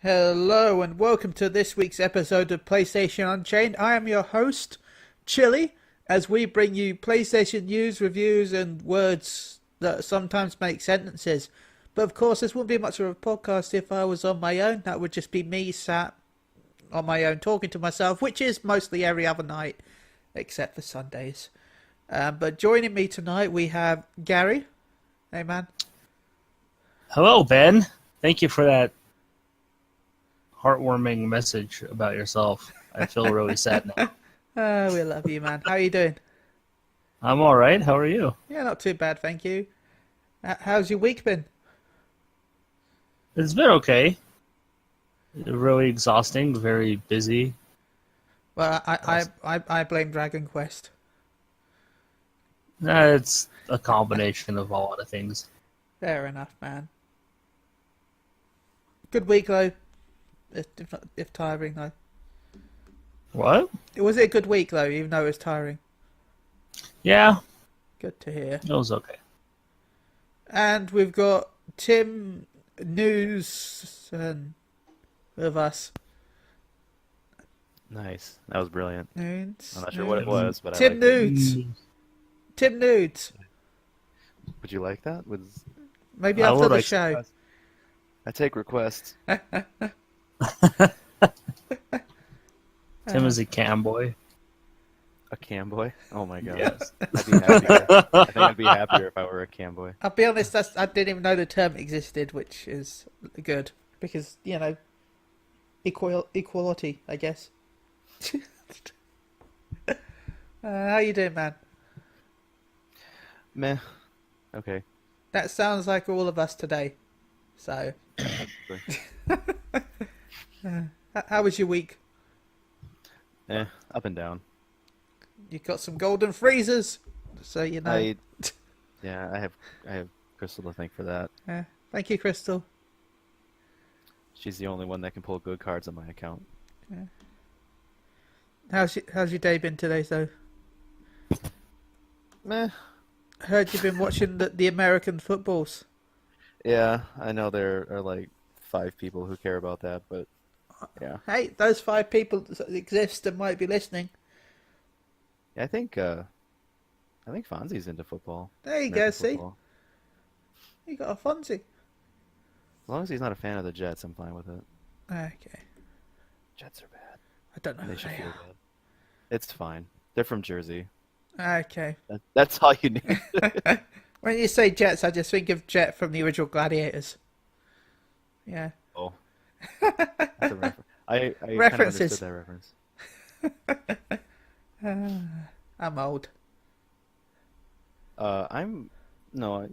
Hello and welcome to this week's episode of PlayStation Unchained. I am your host, Chille, as we bring you PlayStation news, reviews and words that sometimes make sentences. But of course this wouldn't be much of a podcast if I was on my own. That would just be me sat on my own talking to myself, which is mostly every other night, except for Sundays. But joining me tonight we have Garri. Hey man. Hello, Ben. Thank you for that heartwarming message about yourself. I feel really sad now. Oh, we love you, man. How are you doing? I'm all right. How are you? Yeah, not too bad, thank you. How's your week been? It's been okay. Really exhausting, very busy. Well, I blame Dragon Quest. It's a combination of a lot of things. Fair enough, man. Good week though, if tiring though. What? Was it a good week though, even though it was tiring? Yeah, Good to hear. it was okay. And we've got Tim News with us. Nice. That was brilliant. Nudes. I'm not sure what it was, but I Tim liked it. Nudes. Tim Nudes. Would you like that? Maybe I after would the like show. I take requests. Tim is a cam boy. A cam boy? Oh my god. Yes. I'd be happier. I think I'd be happier if I were a cam boy. I'll be honest, I didn't even know the term existed, which is good because equality, I guess. How you doing, man? Meh. Okay. That sounds like all of us today. So, how was your week? Up and down. You got some golden freezers, so you know. Yeah, I have Crystal to thank for that. Thank you, Crystal. She's the only one that can pull good cards on my account. How's your day been today, though? Meh. Heard you've been watching the American footballs. Yeah, I know there are like 5 people who care about that, but yeah. Hey, those 5 people that exist and might be listening. Yeah, I think Fonzie's into football. There you go, American see? football. You got a Fonzie. As long as he's not a fan of the Jets, I'm fine with it. Okay. Jets are bad. I don't know They who should they feel are. bad. It's fine. They're from Jersey. Okay. That's all you need. When you say Jets, I just think of Jet from the original Gladiators. Yeah. Oh. That's a reference. I kind of References. understood that reference. I'm old. No,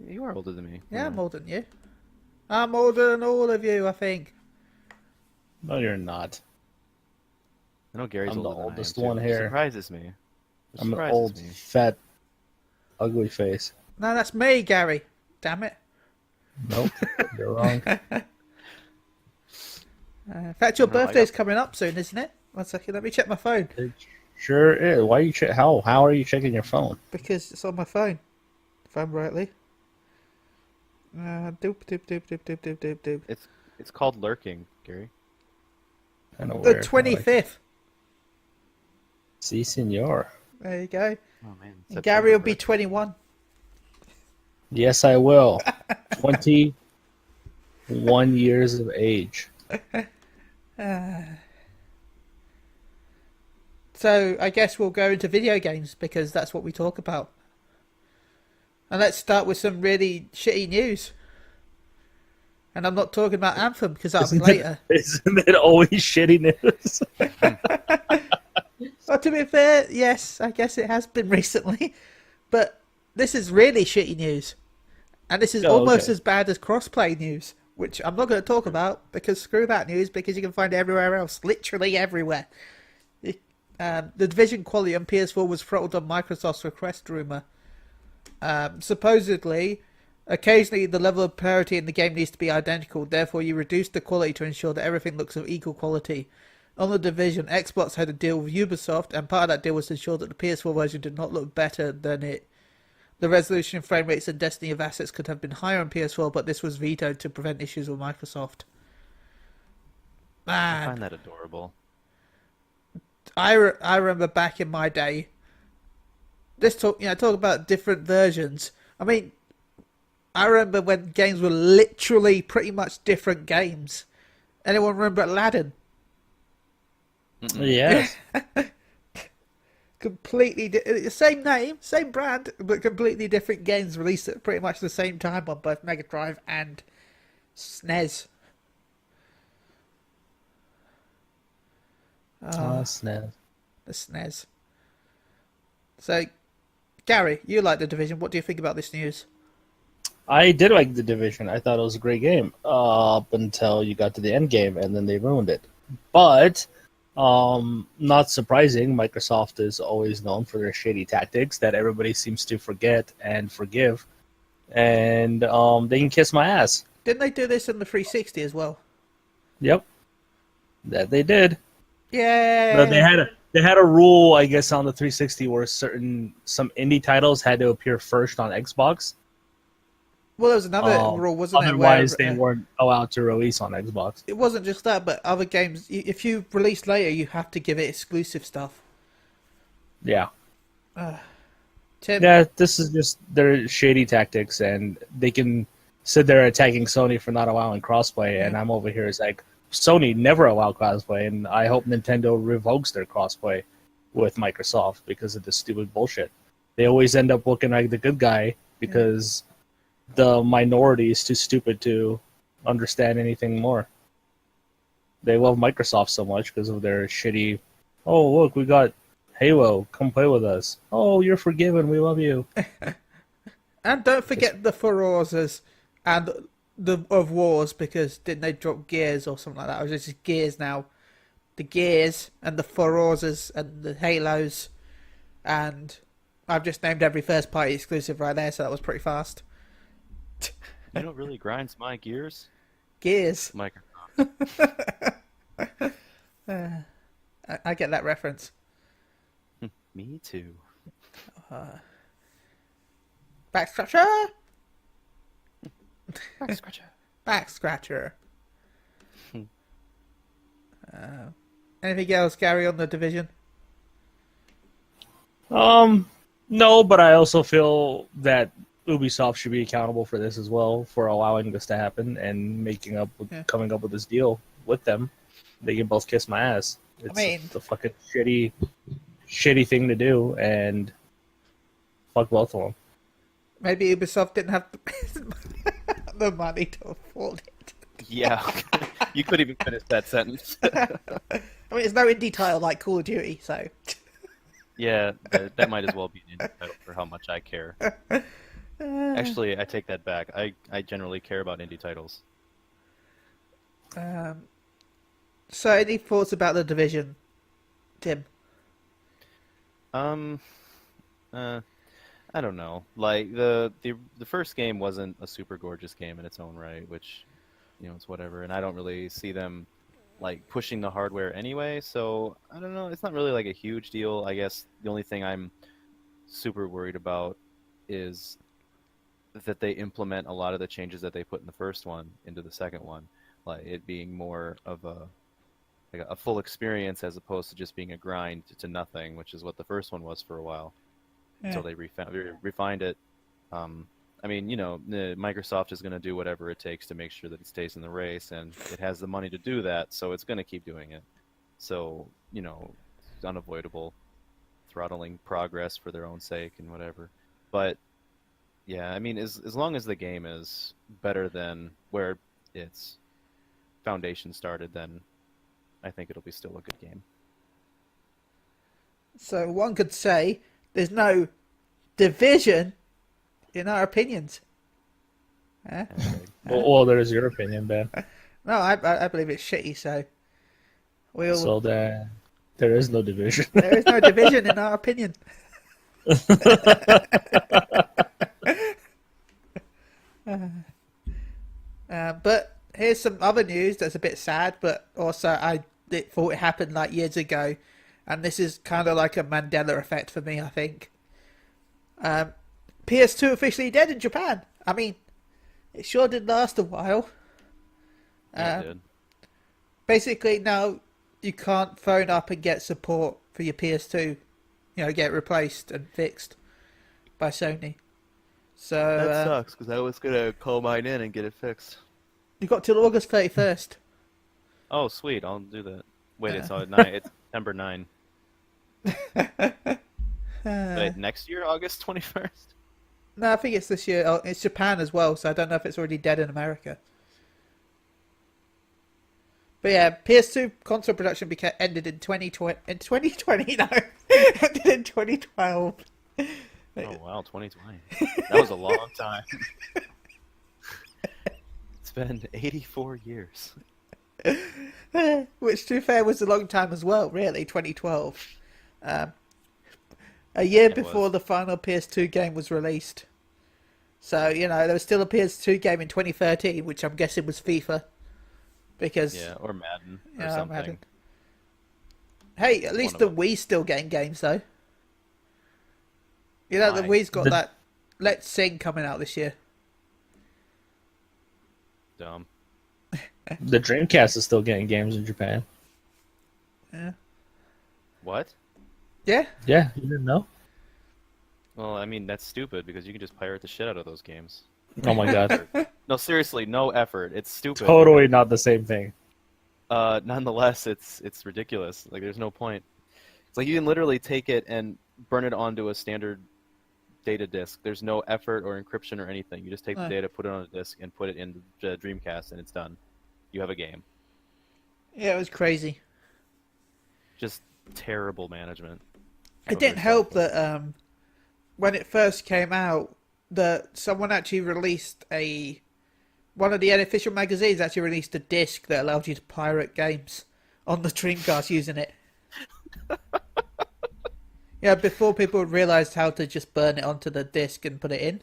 you are older than me. Yeah, I'm older than you. I'm older than all of you, I think. No, you're not. I know Gary's I'm the older than I am, oldest too. one here. It surprises me. It I'm an surprises old, me. fat, ugly face. No, that's me, Garri. Damn it. Nope, you're wrong. In fact, your No, I birthday's got- coming up soon, isn't it? One second, let me check my phone. It sure is. Why you how are you checking your phone? Because it's on my phone. If I'm rightly. Doop, doop, doop, doop, doop, doop, doop, doop. It's called lurking, Gary. I know The where. 25th. Si, senor. There you go. Oh man. And Garri will be 21. Yes, I will. 21 years of age. So I guess we'll go into video games because that's what we talk about. And let's start with some really shitty news. And I'm not talking about Anthem because that'll be later. Isn't it always shitty news? Well, to be fair, yes, I guess it has been recently. But this is really shitty news. And this is Oh, almost okay. as bad as crossplay news, which I'm not going to talk about because screw that news because you can find it everywhere else. Literally everywhere. The Division quality on PS4 was throttled on Microsoft's request rumor. Supposedly, occasionally the level of parity in the game needs to be identical, therefore you reduce the quality to ensure that everything looks of equal quality. On the Division, Xbox had a deal with Ubisoft, and part of that deal was to ensure that the PS4 version did not look better than it. The resolution, frame rates, and density of assets could have been higher on PS4, but this was vetoed to prevent issues with Microsoft. I Man, find that adorable. I remember back in my day. Let's talk about different versions. I mean, I remember when games were literally pretty much different games. Anyone remember Aladdin? Mm-mm. Yes. Same name, same brand, but completely different games released at pretty much the same time on both Mega Drive and SNES. SNES. The SNES. So, Gary, you like The Division. What do you think about this news? I did like The Division. I thought it was a great game up until you got to the end game, and then they ruined it. But not surprising, Microsoft is always known for their shady tactics that everybody seems to forget and forgive, and they can kiss my ass. Didn't they do this in the 360 as well? Yep, that they did. But Yeah. they had a rule, I guess, on the 360 where some indie titles had to appear first on Xbox. Well, there was another rule, wasn't there? Otherwise, Where they weren't allowed to release on Xbox. it wasn't just that, but other games, if you release later, you have to give it exclusive stuff. Yeah. Tim, Yeah, this is just their shady tactics, and they can sit there attacking Sony for not allowing crossplay, and I'm over here as like, Sony never allowed crossplay, and I hope Nintendo revokes their crossplay with Microsoft because of this stupid bullshit. They always end up looking like the good guy because the minority is too stupid to understand anything more. They love Microsoft so much because of their shitty, oh, look, we got Halo, come play with us. Oh, you're forgiven, we love you. and don't forget the Furores and the of Wars, because didn't they drop Gears or something like that? Or is it just Gears now? The Gears and the Furores and the Halos, and I've just named every first party exclusive right there, so that was pretty fast. You know what really grinds my gears? Gears. Microsoft. I get that reference. Me too. Back scratcher. Back scratcher. Back scratcher. Anything else, Gary, on The Division? No, but I also feel that Ubisoft should be accountable for this as well, for allowing this to happen and coming up with this deal with them. They can both kiss my ass. It's a fucking shitty thing to do, and fuck both of them. Maybe Ubisoft didn't have the money to afford it. Yeah, you couldn't even finish that sentence. I mean, it's no indie title like Call of Duty, so... Yeah, that might as well be an indie title for how much I care. Actually, I take that back. I generally care about indie titles. So, any thoughts about The Division, Tim? I don't know. Like the first game wasn't a super gorgeous game in its own right, which, you know, it's whatever. And I don't really see them like pushing the hardware anyway. So I don't know. It's not really like a huge deal. I guess the only thing I'm super worried about is that they implement a lot of the changes that they put in the first one into the second one, like it being more of a full experience as opposed to just being a grind to nothing, which is what the first one was for a while. Until they refined it. I mean, you know, Microsoft is going to do whatever it takes to make sure that it stays in the race, and it has the money to do that, so it's going to keep doing it. So, you know, it's unavoidable, throttling progress for their own sake and whatever. But, yeah, I mean, as long as the game is better than where its foundation started, then I think it'll be still a good game. So one could say there's no division in our opinions. Well, there's your opinion, Ben. No, I believe it's shitty, so So there is no division. There is no division in our opinion. But here's some other news that's a bit sad, but also I thought it happened like years ago, and this is kind of like a Mandela effect for me, I think. PS2 officially dead in Japan. I mean, it sure did last a while. Yeah, it did. basically now you can't phone up and get support for your PS2, get replaced and fixed by Sony. So That sucks, because I was gonna call mine in and get it fixed. you got till August 31st. Oh, sweet, I'll do that. Wait, it's on 9. It's September 9. Wait, next year, August 21st? No, I think it's this year. Oh, it's Japan as well, so I don't know if it's already dead in America. But yeah, PS2 console production ended in 2020. In 2020, no, ended in 2012. Oh wow, 2020. That was a long time. It's been 84 years. Which, to be fair, was a long time as well. Really, 2012. A year before the final PS2 game was released. So, there was still a PS2 game in 2013, which I'm guessing was FIFA. Because or Madden or something. Madden. Hey, at least the Wii's still getting games, though. The Wii's got that Let's Sing coming out this year. Dumb. The Dreamcast is still getting games in Japan. Yeah. What? Yeah? Yeah, you didn't know? Well, I mean, that's stupid because you can just pirate the shit out of those games. Oh my god. No, seriously, no effort. It's stupid. Totally not the same thing. Nonetheless, it's ridiculous. Like, there's no point. It's like you can literally take it and burn it onto a standard data disk. There's no effort or encryption or anything. You just take the data, put it on a disk, and put it in the Dreamcast, and it's done. You have a game. Yeah, it was crazy. Just terrible management. It didn't help that when it first came out, that someone actually released one of the unofficial magazines actually released a disc that allowed you to pirate games on the Dreamcast using it. Yeah, before people realised how to just burn it onto the disc and put it in.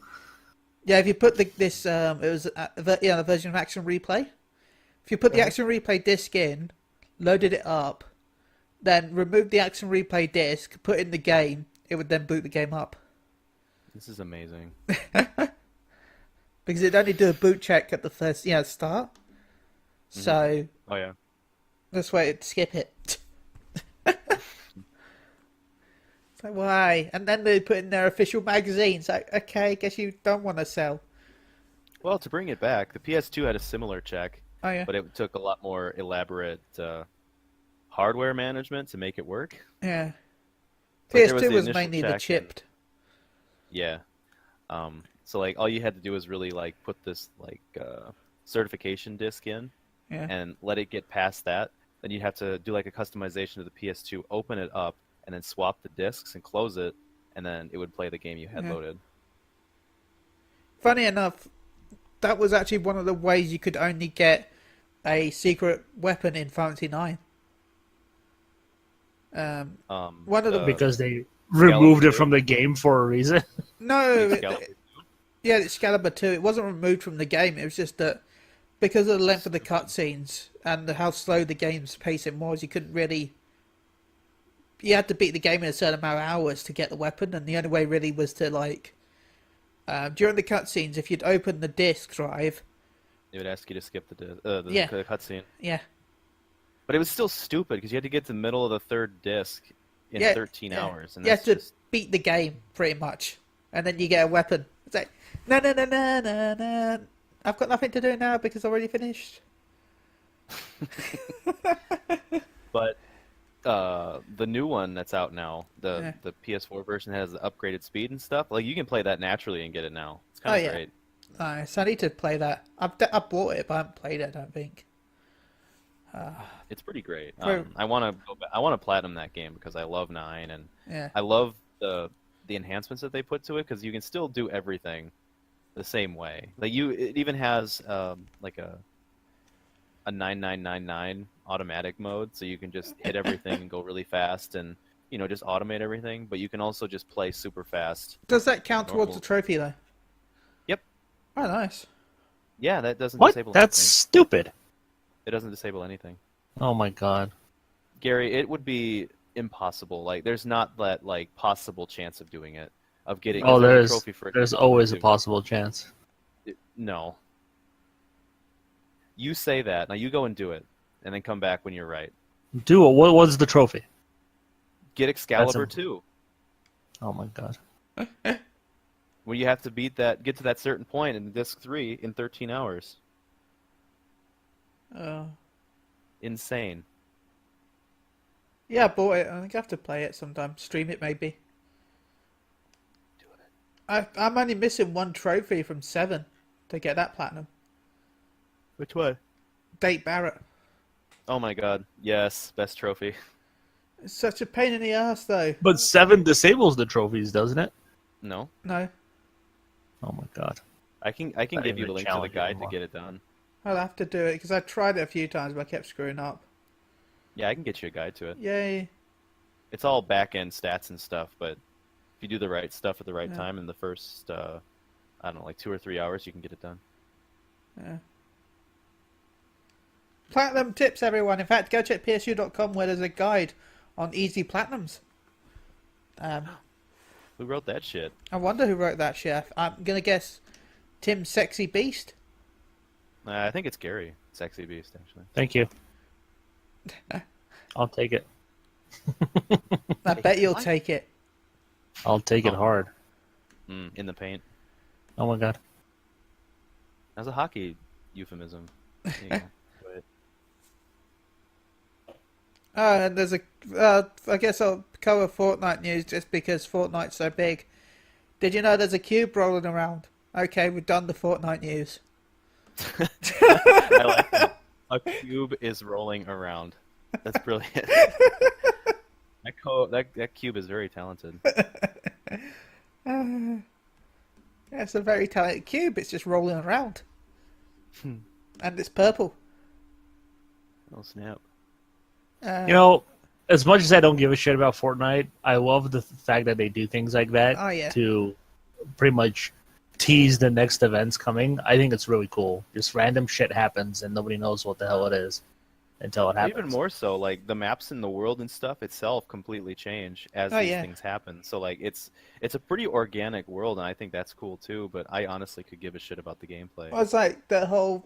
Yeah, if you put the version of Action Replay. If you put the Action Replay disc in, loaded it up, then removed the Action Replay disc, put in the game, it would then boot the game up. This is amazing. Because it'd only do a boot check at the first start. So Oh yeah. That's why it'd skip it. It's like, why? And then they put in their official magazines. Like, okay, guess you don't want to sell. Well, to bring it back, the PS2 had a similar check. Oh yeah. But it took a lot more elaborate hardware management to make it work. Yeah. Like, PS2 was initial mainly the check chipped. Yeah. So like all you had to do was really like put this like certification disc in and let it get past that. Then you'd have to do like a customization of the PS2, open it up, and then swap the discs and close it, and then it would play the game you had loaded. Funny enough, that was actually one of the ways you could only get a secret weapon in Final Fantasy 9. One of the because they removed it from the game for a reason. No, Excalibur 2. It wasn't removed from the game. It was just that because of the length of the cutscenes and how slow the game's pacing was, you couldn't really. You had to beat the game in a certain amount of hours to get the weapon, and the only way really was to like. During the cutscenes, if you'd open the disc drive, it would ask you to skip the cutscene. Yeah. But it was still stupid because you had to get to the middle of the third disc in 13 hours. And you have to beat the game pretty much, and then you get a weapon. It's like no. I've got nothing to do now because I've already finished. But the new one that's out now, the PS4 version has the upgraded speed and stuff. Like you can play that naturally and get it now. It's kind of great. Nice. I need to play that. I bought it, but I haven't played it. I don't think. It's pretty great. I want to platinum that game because I love 9 and I love the enhancements that they put to it because you can still do everything the same way. Like it even has like a 9999 automatic mode, so you can just hit everything and go really fast and just automate everything. But you can also just play super fast. Does that count towards the trophy though? Yep. Oh, nice. Yeah, that doesn't disable. That's anything. stupid. It doesn't disable anything. Oh my god. Garri, it would be impossible. Like, there's not that like possible chance of doing it, of getting. Oh, a trophy for it there's always a possible chance. No. You say that now. You go and do it, and then come back when you're right. Do it. What was the trophy? Get Excalibur 2. Oh my god. When you have to get to that certain point in disc 3 in 13 hours. Insane. Yeah, I bought it. I think I have to play it sometime. Stream it, maybe. I'm only missing one trophy from 7 to get that platinum. Which one? Date Barrett. Oh my god. Yes, best trophy. It's such a pain in the ass, though. But 7 disables the trophies, doesn't it? No. No. Oh my god. I can give you the link to the guide to get it done. I'll have to do it, because I tried it a few times, but I kept screwing up. Yeah, I can get you a guide to it. Yay. It's all back-end stats and stuff, but if you do the right stuff at the right time in the first, I don't know, like 2 or 3 hours, you can get it done. Yeah. Platinum tips, everyone. In fact, go check psu.com where there's a guide on easy platinums. Who wrote that shit? I wonder who wrote that shit. I'm going to guess Tim Sexy Beast. I think it's Garri, Sexy Beast, actually. Thank you. I'll take it. I bet you'll take it. I'll take it hard. In the paint. Oh my god. That's a hockey euphemism. There you go. Go ahead. And there's I guess I'll cover Fortnite news just because Fortnite's so big. Did you know there's a cube rolling around? Okay, we've done the Fortnite news. I like that. A cube is rolling around. That's brilliant. That cube is very talented. Yeah, it's a very talented cube. It's just rolling around. And it's purple. Oh, snap. You know, as much as I don't give a shit about Fortnite, I love the fact that they do things like that to pretty much tease the next events coming. I think it's really cool. Just random shit happens and nobody knows what the hell it is until it happens. Even more so, like the maps in the world and stuff itself completely change as these things happen. So like it's a pretty organic world, and I think that's cool too. But I honestly could give a shit about the gameplay. Well, it's like the whole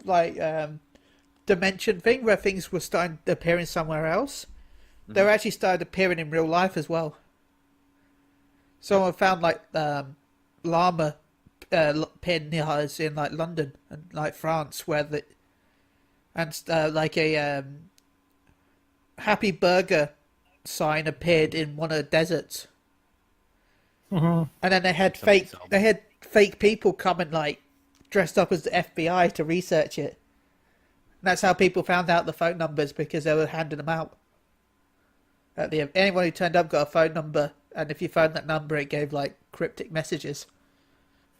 dimension thing where things were starting appearing somewhere else. They were actually started appearing in real life as well. Someone found like llama pinheads in like London and like France, where like a Happy Burger sign appeared in one of the deserts. And then they had fake people coming like dressed up as the FBI to research it. And that's how people found out the phone numbers, because they were handing them out. Anyone who turned up got a phone number, and if you phoned that number, it gave like cryptic messages.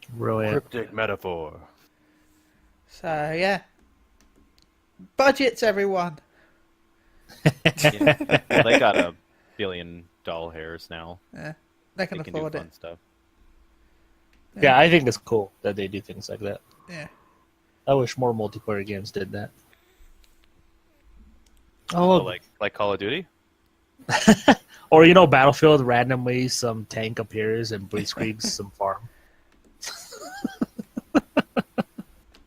Brilliant. Cryptic metaphor. So yeah, budgets, everyone. Well, they got $1 billion hairs now. Yeah, they can afford do it. fun stuff. Yeah, I think it's cool that they do things like that. Yeah. I wish more multiplayer games did that. Oh, like Call of Duty? Or, Battlefield, randomly some tank appears and blitzkriegs some farm.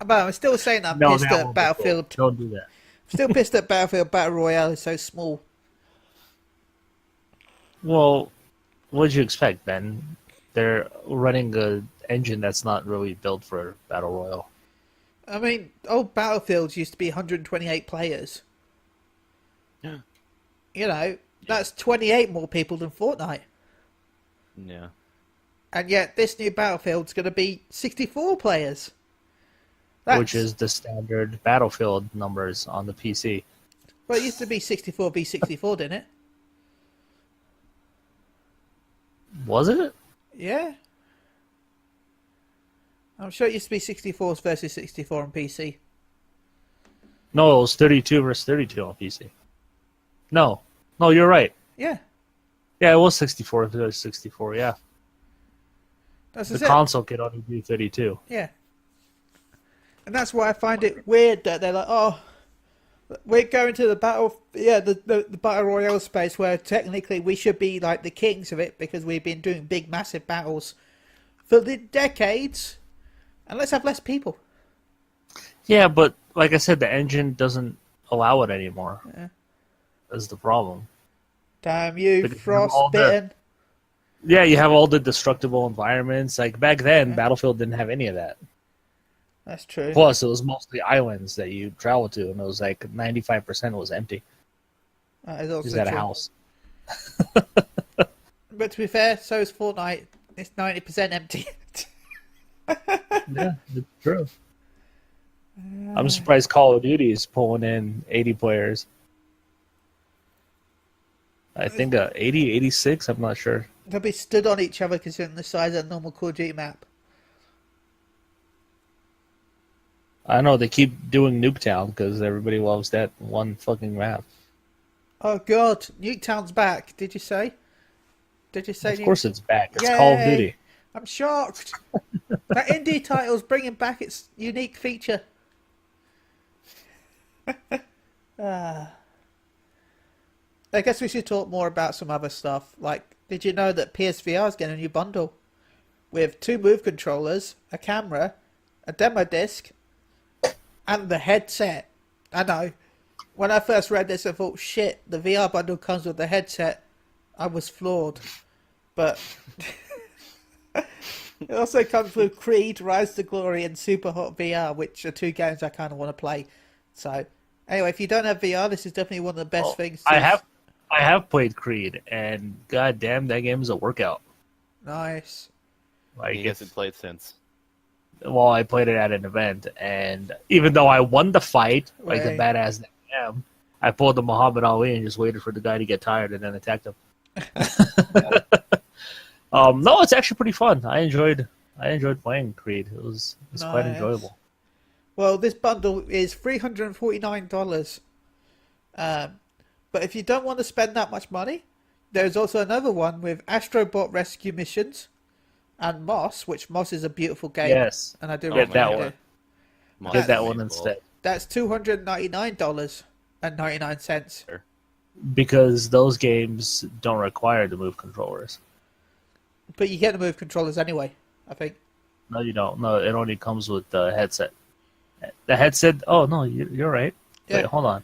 But I'm still saying I'm pissed at Battlefield. Don't do that. Still pissed at Battlefield Battle Royale is so small. Well, what did you expect, Ben? They're running an engine that's not really built for Battle Royale. I mean, old Battlefields used to be 128 players. Yeah. That's 28 more people than Fortnite. Yeah. And yet this new Battlefield's going to be 64 players. Which is the standard Battlefield numbers on the PC. Well, it used to be 64v64, didn't it? Was it? Yeah. I'm sure it used to be 64 versus 64 on PC. No, it was 32 versus 32 on PC. No, you're right. Yeah. Yeah, it was 64 versus 64, yeah. That's the console could only do 32. Yeah. And that's why I find it weird that they're like, oh, we're going to the the Battle Royale space where technically we should be like the kings of it because we've been doing big, massive battles for the decades. And let's have less people. Yeah, but like I said, the engine doesn't allow it anymore. Yeah. That's the problem. Damn you, Because you have all frostbitten. Yeah, you have all the destructible environments. Like back then, Yeah. Battlefield didn't have any of that. That's true. Plus, it was mostly islands that you travel to, and it was like 95% was empty. That is You also just had a true. house. But to be fair, so is Fortnite. It's 90% empty. Yeah, it's true. I'm surprised Call of Duty is pulling in 80 players. I think 80, 86, I'm not sure. They'll be stood on each other considering the size of a normal Call of Duty map. I know they keep doing Nuketown because everybody loves that one fucking map. Oh god, Nuketown's back. Did you say? Did you say? Of course it's back. It's Yay! Call of Duty. I'm shocked. That indie title's bringing back its unique feature. I guess we should talk more about some other stuff. Like, did you know that PSVR is getting a new bundle with 2 Move controllers, a camera, a demo disc, and the headset? I know. When I first read this, I thought, shit, the VR bundle comes with the headset. I was floored. But it also comes with Creed, Rise to Glory, and Super Hot VR, which are 2 games I kind of want to play. So, anyway, if you don't have VR, this is definitely one of the best things. I have played Creed, and goddamn, that game is a workout. Nice. Like, He hasn't played since. Well, I played it at an event, and even though I won the fight, like the Right. badass that I am, I pulled the Muhammad Ali and just waited for the guy to get tired and then attacked him. No, it's actually pretty fun. I enjoyed playing Creed. It was quite Nice. enjoyable. Well, this bundle is $349. But if you don't want to spend that much money, there's also another one with Astrobot Rescue Missions and Moss, which Moss is a beautiful game. Yes, And I do get that recommend one. it. Moss Get is that one unbelievable. instead. That's $299.99. Because those games don't require the move controllers. But you get the Move controllers anyway, I think. No, you don't. No, it only comes with the headset. The headset. Oh no, you're right. Yeah. Wait, hold on.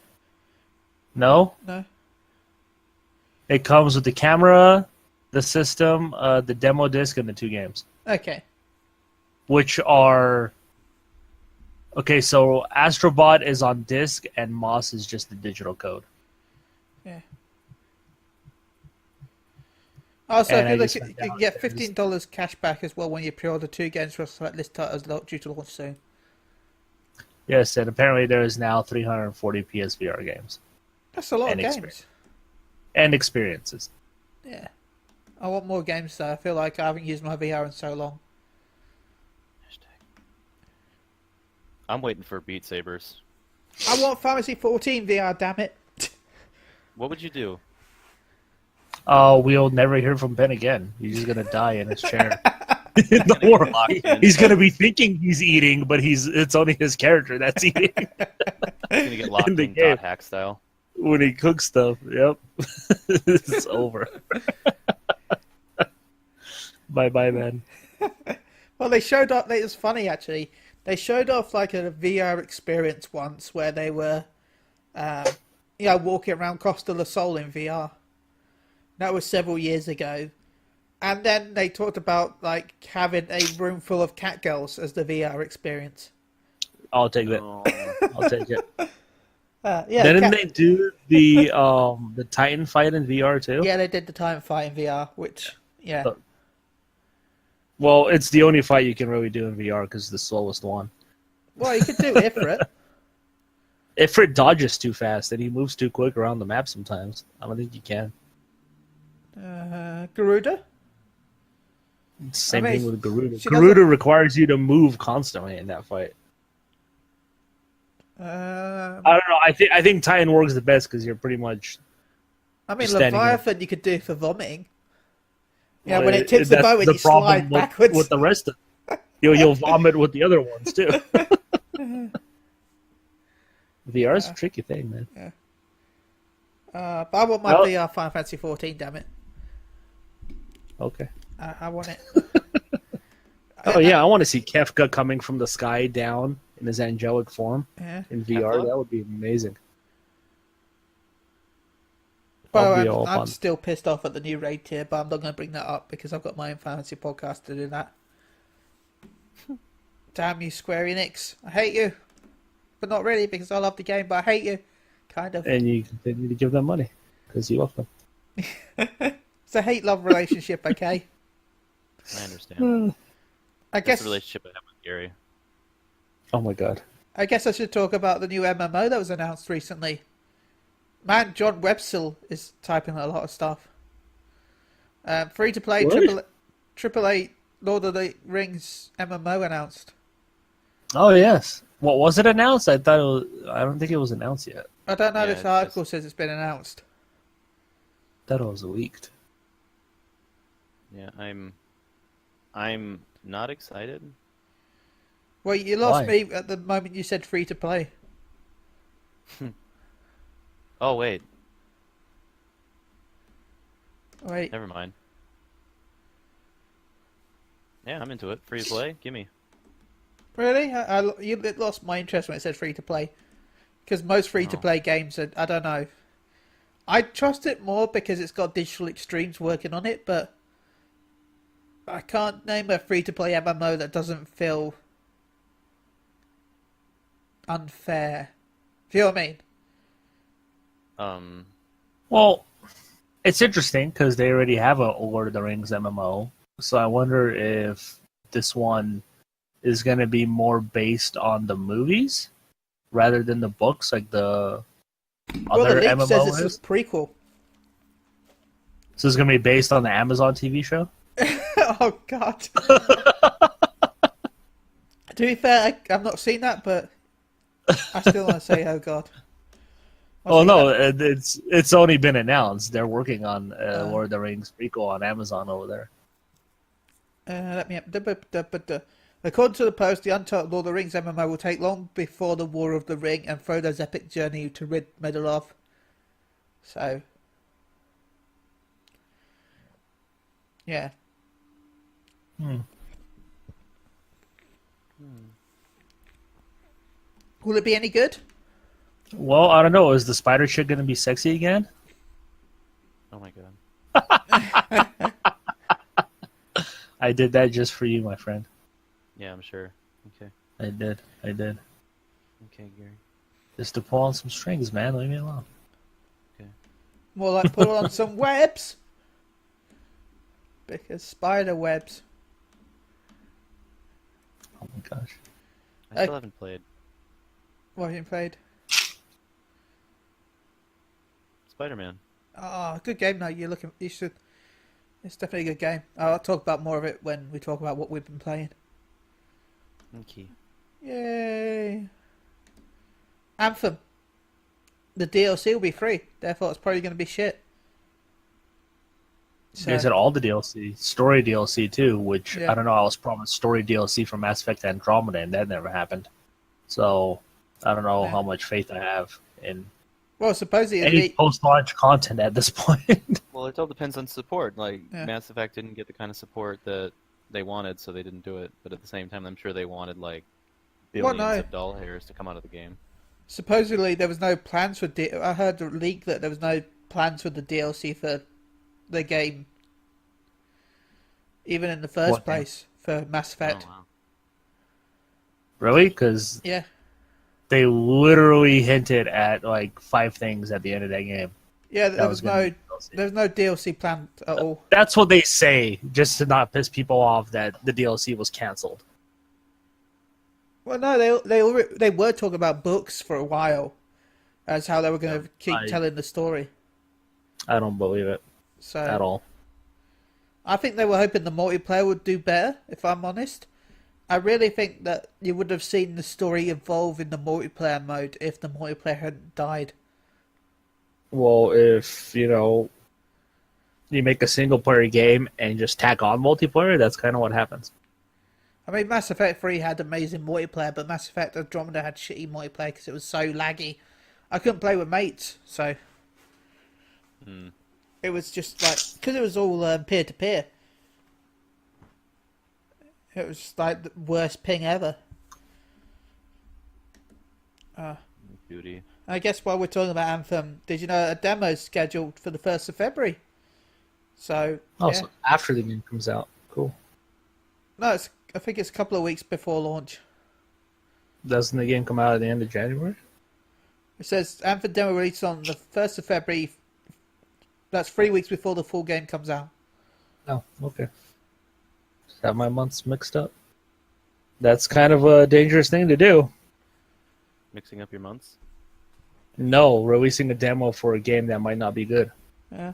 No, No? it comes with the camera, the system, the demo disc, and the 2 games, Okay. which are okay. So Astrobot is on disc, and Moss is just the digital code. Yeah. Also, And if you I look just at, you went can get downstairs. $15 cash back as well when you pre-order 2 games for select list titles due to launch soon. Yes, and apparently there is now 340 PSVR games That's a lot of And games. and experiences. Yeah. I want more games though. I feel like I haven't used my VR in so long. I'm waiting for Beat Sabers. I want Fantasy 14 VR, damn it. What would you do? We'll never hear from Ben again. He's just gonna die in his chair. Don't worry. locked in. He's gonna be thinking he's eating, but it's only his character that's eating He's gonna get locked In the in game. dot hack style. when he cooks stuff. Yep, it's over. Bye, man. Well, they showed off. It was funny actually. They showed off like a VR experience once where they were, walking around Costa del Sol in VR. That was several years ago, and then they talked about like having a room full of cat girls as the VR experience. I'll take that. Oh, I'll take it. Yeah, Didn't they do the Titan fight in VR too? Yeah, they did the time fight in VR, which yeah. So- Well, it's the only fight you can really do in VR because it's the slowest one. Well, you could do Ifrit. Ifrit dodges too fast and he moves too quick around the map sometimes. I don't think you can. Garuda. Same I mean, thing with Garuda. she Garuda doesn't- requires you to move constantly in that fight. I don't know. I think Titan works the best because you're pretty much. I mean, Just standing there. Leviathan you could do for vomiting. Yeah, Well, when it tips the that's boat and you problem slide backwards. with the rest of. You'll vomit with the other ones too. VR is a tricky thing, man. But I want my Well- VR Final Fantasy 14, damn it. Okay. I want it. Oh yeah, I want to see Kefka coming from the sky down in his angelic form Yeah. in VR. Kefka? That would be amazing. I'll Well, be all I'm fun. still pissed off at the new raid tier, but I'm not going to bring that up because I've got my own fantasy podcast to do that. Damn you, Square Enix. I hate you. But not really, because I love the game, but I hate you. Kind of. And you continue to give them money because you love them. It's a hate-love relationship, okay? I understand. I That's guess the relationship I have with Garri. Oh my god. I guess I should talk about the new MMO that was announced recently. Man, John Webster is typing a lot of stuff. Free-to-play What? triple A Lord of the Rings MMO announced. Oh yes. What was it announced? I thought it was, I don't think it was announced yet. I don't know, Yeah, this it's article just- says it's been announced. I thought it was leaked. Yeah, I'm not excited. Well, you lost Why? me at the moment you said free-to-play. Oh wait, Wait, never mind. Yeah, I'm into it. Free to play, gimme. really? You lost my interest when it said free-to-play. Because most free-to-play games are, I don't know. I trust it more because it's got Digital Extremes working on it, but I can't name a free-to-play MMO that doesn't feel unfair. Feel what I mean? Well, it's interesting because they already have a Lord of the Rings MMO. So I wonder if this one is going to be more based on the movies rather than the books, like the Well, the other leak says MMO it's is. a prequel. So it's going to be based on the Amazon TV show. Oh, God. To be fair, I've not seen that, but I still want to say, oh, God. Oh no, it's only been announced. They're working on Lord of the Rings prequel on Amazon over there. Let me. According to the post, the Untold Lord of the Rings MMO will take long before the War of the Ring and Frodo's epic journey to rid Middle-earth. So, yeah. Will it be any good? Well, I don't know. Is the spider chick going to be sexy again? Oh my god. I did that just for you, my friend. Yeah, I'm sure. Okay. I did. Okay, Garri. Just to pull on some strings, man. Leave me alone. More like put on some webs. Because spider webs. Oh my gosh. I still haven't played What have you played? Spider-Man. Oh, good game though. You should. It's definitely a good game. I'll talk about more of it when we talk about what we've been playing. Okay. Yay! Anthem. The DLC will be free, therefore it's probably going to be shit. So, They said all the DLC, story DLC too, which Yeah. I don't know. I was promised story DLC for Mass Effect Andromeda, and that never happened. So I don't know Yeah. how much faith I have in well, supposedly any post-launch content at this point. Well, it all depends on support. Like, Yeah. Mass Effect didn't get the kind of support that they wanted, so they didn't do it. But at the same time, I'm sure they wanted, like, Well, billions no. of doll hairs to come out of the game. supposedly there was no plans for. I heard the leak that there was no plans for the DLC for the game, even in the first What game? place for Mass Effect. Oh, wow. Really? Because Yeah, they literally hinted at like 5 things at the end of that game. yeah. That There was was gonna no. be DLC. There's no DLC planned at all. That's what they say, just to not piss people off that the DLC was canceled. Well, no, they were talking about books for a while, as how they were going to keep telling the story. I don't believe it So at all. I think they were hoping the multiplayer would do better. If I'm honest, I really think that you would have seen the story evolve in the multiplayer mode if the multiplayer hadn't died. Well, if you make a single player game and just tack on multiplayer, that's kind of what happens. I mean, Mass Effect 3 had amazing multiplayer, but Mass Effect Andromeda had shitty multiplayer because it was so laggy. I couldn't play with mates, so it was just like because it was all peer to peer. It was just like the worst ping ever. Beauty. I guess while we're talking about Anthem, did you know a demo is scheduled for the 1st of February? So, Oh, yeah. so after the game comes out. Cool. No, I think it's a couple of weeks before launch. Doesn't the game come out at the end of January? It says Anthem demo released on the 1st of February. That's 3 weeks before the full game comes out. Oh, okay. Just have my months mixed up. That's kind of a dangerous thing to do. Mixing up your months. No, releasing a demo for a game that might not be good. Yeah.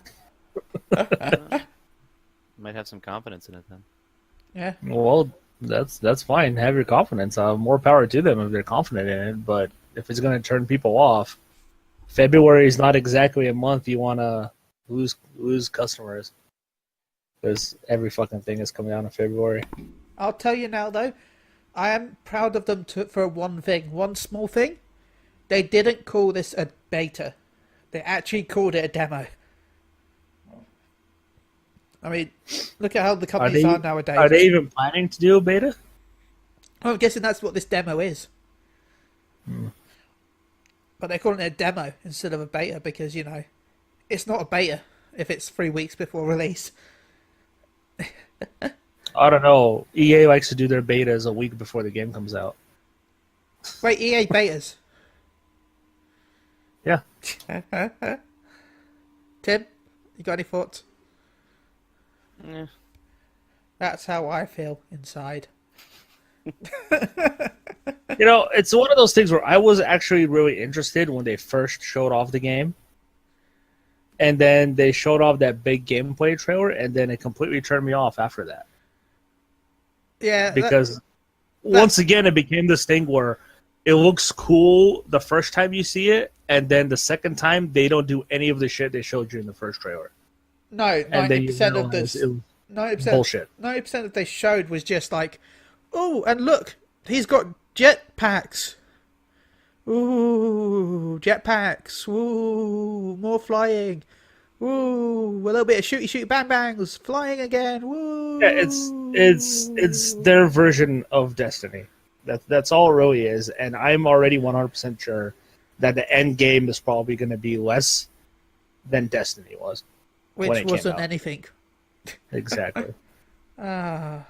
Might have some confidence in it then. Yeah. Well, that's fine. Have your confidence. More power to them if they're confident in it. But if it's going to turn people off, February is not exactly a month you want to lose customers. Because every fucking thing is coming out in February. I'll tell you now, though, I am proud of them for one small thing. They didn't call this a beta. They actually called it a demo. I mean, look at how the companies are nowadays. Are they even planning to do a beta? I'm guessing that's what this demo is. But they're calling it a demo instead of a beta because, you know, it's not a beta if it's 3 weeks before release. I don't know. EA likes to do their betas a week before the game comes out. Wait, EA betas? Yeah. Tim, you got any thoughts? Eh. That's how I feel inside. You know, it's one of those things where I was actually really interested when they first showed off the game. And then they showed off that big gameplay trailer, and then it completely turned me off after that. Yeah. Because once again, it became this thing where it looks cool the first time you see it, and then the second time, they don't do any of the shit they showed you in the first trailer. No, 90% of this... 90% bullshit. 90% of they showed was just like, oh, and look, he's got jetpacks. Ooh, jetpacks. Ooh, more flying. Ooh, a little bit of shooty bang bangs, flying again. Woo. Yeah, it's their version of Destiny. That's all it really is, and I'm already 100% sure that the end game is probably going to be less than Destiny was. Which wasn't anything. Exactly. I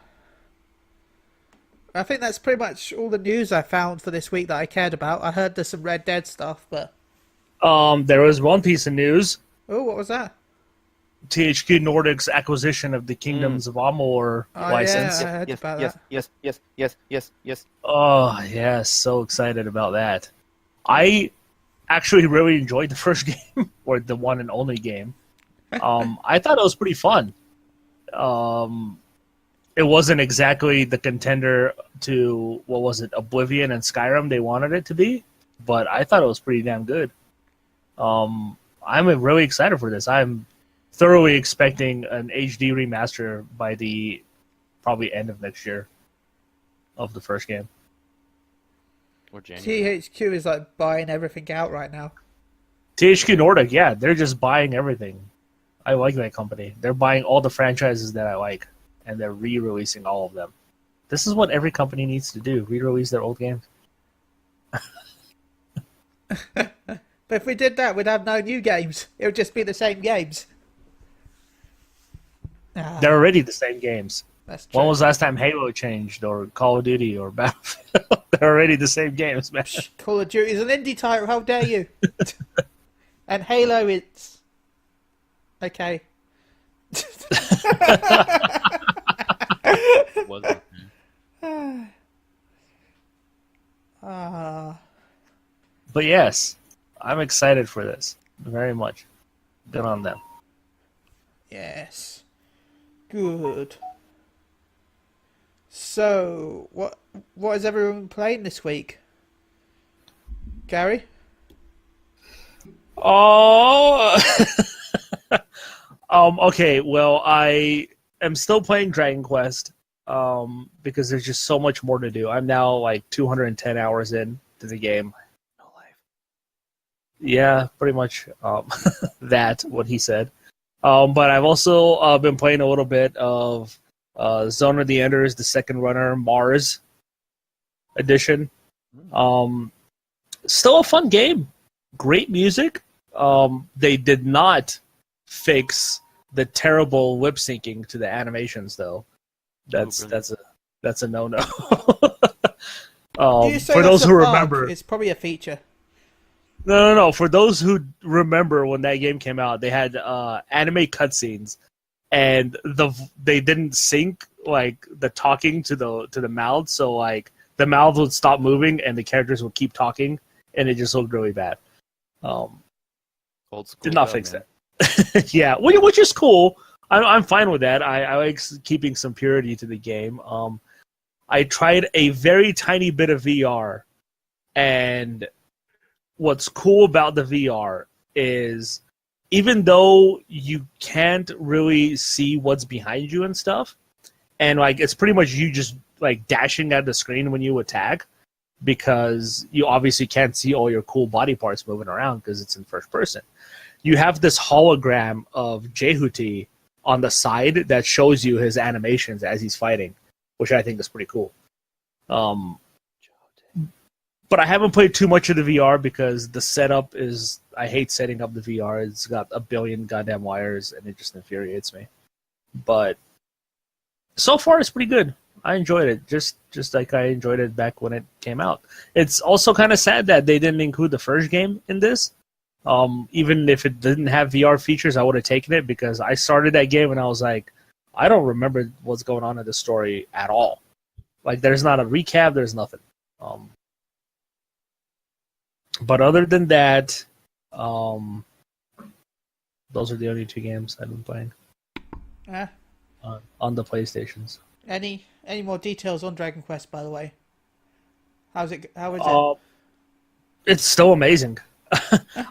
think that's pretty much all the news I found for this week that I cared about. I heard there's some Red Dead stuff, but... There was one piece of news. Oh, what was that? THQ Nordic's acquisition of the Kingdoms of Amalur license. Yeah, I heard about that. Yes. Oh, yeah, so excited about that. I actually really enjoyed the first game, or the one and only game. I thought it was pretty fun. It wasn't exactly the contender to, what was it, Oblivion and Skyrim they wanted it to be, but I thought it was pretty damn good. I'm really excited for this. I'm thoroughly expecting an HD remaster by the probably end of next year of the first game. Or January. THQ is like buying everything out right now. THQ Nordic, yeah, they're just buying everything. I like that company. They're buying all the franchises that I like, and they're re-releasing all of them. This is what every company needs to do, re-release their old games. But if we did that, we'd have no new games. It would just be the same games. They're already the same games. That's true. When was the last time Halo changed, or Call of Duty, or Battlefield? They're already the same games, man. Call of Duty is an indie title, how dare you? And Halo, it's... Okay. Was But yes, I'm excited for this. Very much. Good on them. Yes. Good. So, what has everyone playing this week? Garri? Oh! Okay, well, I am still playing Dragon Quest because there's just so much more to do. I'm now like 210 hours in to the game. no life. Yeah, pretty much that, what he said. But I've also been playing a little bit of Zone of the Enders, the Second Runner, Mars edition. Still a fun game. great music. They did not fix the terrible lip syncing to the animations, though. That's a no-no. You say For that's those a who bug, remember, it's probably a feature. no. For those who remember when that game came out, they had anime cutscenes, and they didn't sync like the talking to the mouths, so like the mouths would stop moving and the characters would keep talking, and it just looked really bad. Old school. Did not fix that. Yeah, which is cool. I'm fine with that. I like keeping some purity to the game. I tried a very tiny bit of VR, and what's cool about the VR is even though you can't really see what's behind you and stuff, and like it's pretty much you just like dashing at the screen when you attack, because you obviously can't see all your cool body parts moving around because it's in first person. You have this hologram of Jehuti on the side that shows you his animations as he's fighting, which I think is pretty cool. But I haven't played too much of the VR because the setup is... I hate setting up the VR. It's got a billion goddamn wires, and it just infuriates me. But so far, it's pretty good. I enjoyed it, just like I enjoyed it back when it came out. It's also kind of sad that they didn't include the first game in this. Even if it didn't have VR features, I would have taken it, because I started that game and I was like, I don't remember what's going on in the story at all. Like, there's not a recap, there's nothing. But other than that, those are the only two games I've been playing on the PlayStations. Any more details on Dragon Quest, by the way? How is it? It's still amazing.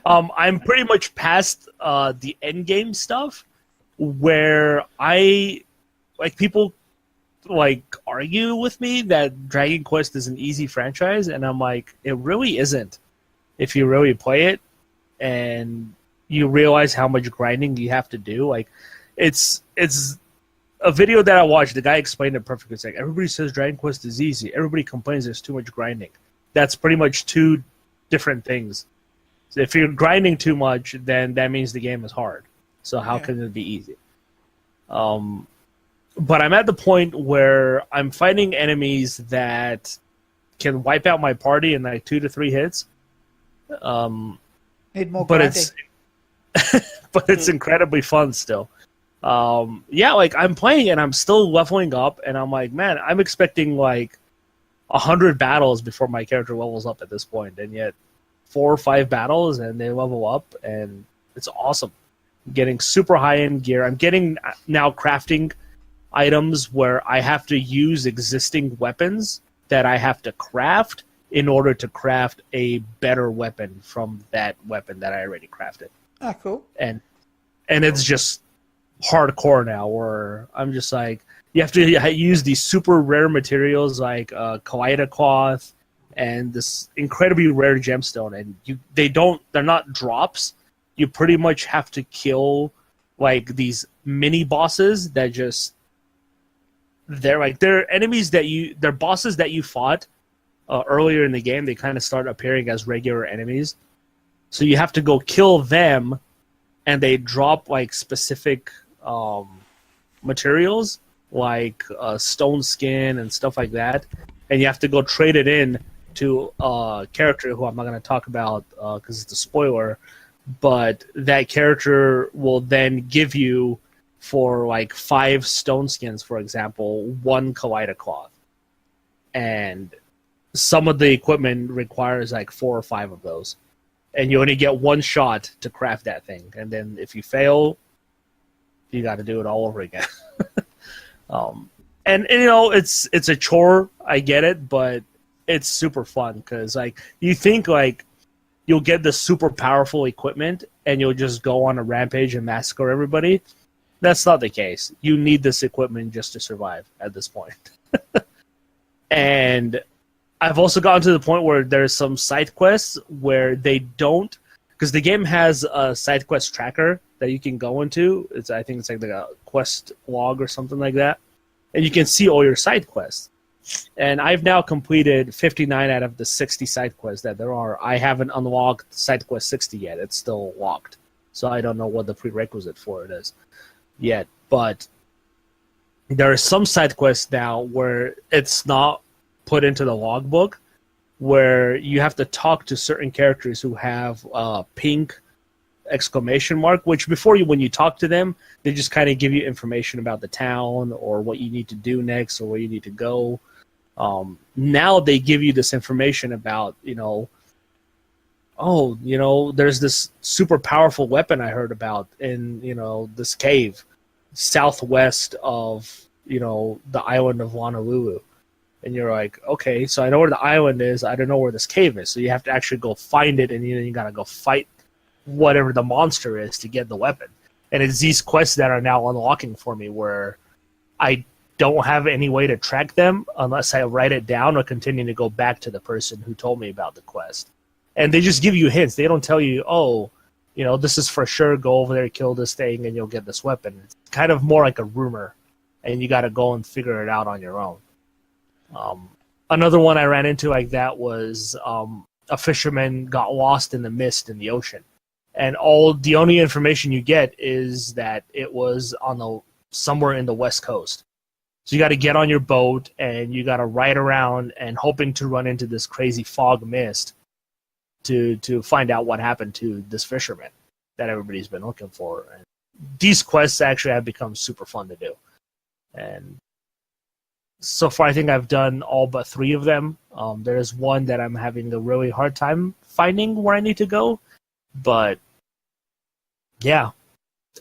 I'm pretty much past the end game stuff, where people argue with me that Dragon Quest is an easy franchise, and I'm like, it really isn't. If you really play it and you realize how much grinding you have to do, like it's a video that I watched. The guy explained it perfectly. It's like, everybody says Dragon Quest is easy. Everybody complains there's too much grinding. That's pretty much two different things. So if you're grinding too much, then that means the game is hard. So how can it be easy? But I'm at the point where I'm fighting enemies that can wipe out my party in like 2 to 3 hits. Need more grinding. But it's incredibly fun still. Like I'm playing and I'm still leveling up, and I'm like, man, I'm expecting like 100 battles before my character levels up at this point, and yet 4 or 5 battles and they level up, and it's awesome. I'm getting super high-end gear. I'm getting now crafting items where I have to use existing weapons that I have to craft in order to craft a better weapon from that weapon that I already crafted. Ah, cool. And it's just hardcore now, where I'm just like, you have to use these super rare materials like kawaii cloth and this incredibly rare gemstone, and they're not drops. You pretty much have to kill like these mini bosses that just... they're enemies they're bosses that you fought earlier in the game. They kind of start appearing as regular enemies, so you have to go kill them, and they drop like specific materials like stone skin and stuff like that, and you have to go trade it in to a character who I'm not going to talk about because it's a spoiler, but that character will then give you, for like 5 stone skins, for example, 1 kawaii cloth. And some of the equipment requires like 4 or 5 of those. And you only get 1 shot to craft that thing. And then if you fail, you got to do it all over again. And you know, it's a chore, I get it, but it's super fun, because like you think like you'll get this super powerful equipment and you'll just go on a rampage and massacre everybody. That's not the case. You need this equipment just to survive at this point. And I've also gotten to the point where there's some side quests where they don't... because the game has a side quest tracker that you can go into. I think it's like a quest log or something like that. And you can see all your side quests. And I've now completed 59 out of the 60 side quests that there are. I haven't unlocked side quest 60 yet. It's still locked. So I don't know what the prerequisite for it is yet. But there are some side quests now where it's not put into the logbook, where you have to talk to certain characters who have pink exclamation mark, which before when you talk to them, they just kind of give you information about the town or what you need to do next or where you need to go. Now they give you this information about, there's this super powerful weapon I heard about in, this cave southwest of, the island of Honolulu. And you're like, okay, so I know where the island is. I don't know where this cave is. So you have to actually go find it, and you got to go fight whatever the monster is to get the weapon. And it's these quests that are now unlocking for me where I don't have any way to track them unless I write it down or continue to go back to the person who told me about the quest. And they just give you hints. They don't tell you, this is for sure, go over there, kill this thing, and you'll get this weapon. It's kind of more like a rumor, and you got to go and figure it out on your own. Another one I ran into like that was a fisherman got lost in the mist in the ocean. And the only information you get is that it was somewhere in the West Coast. So you got to get on your boat and you got to ride around and hoping to run into this crazy fog mist to find out what happened to this fisherman that everybody's been looking for. And these quests actually have become super fun to do. And so far, I think I've done all but 3 of them. There's one that I'm having a really hard time finding where I need to go. But, yeah,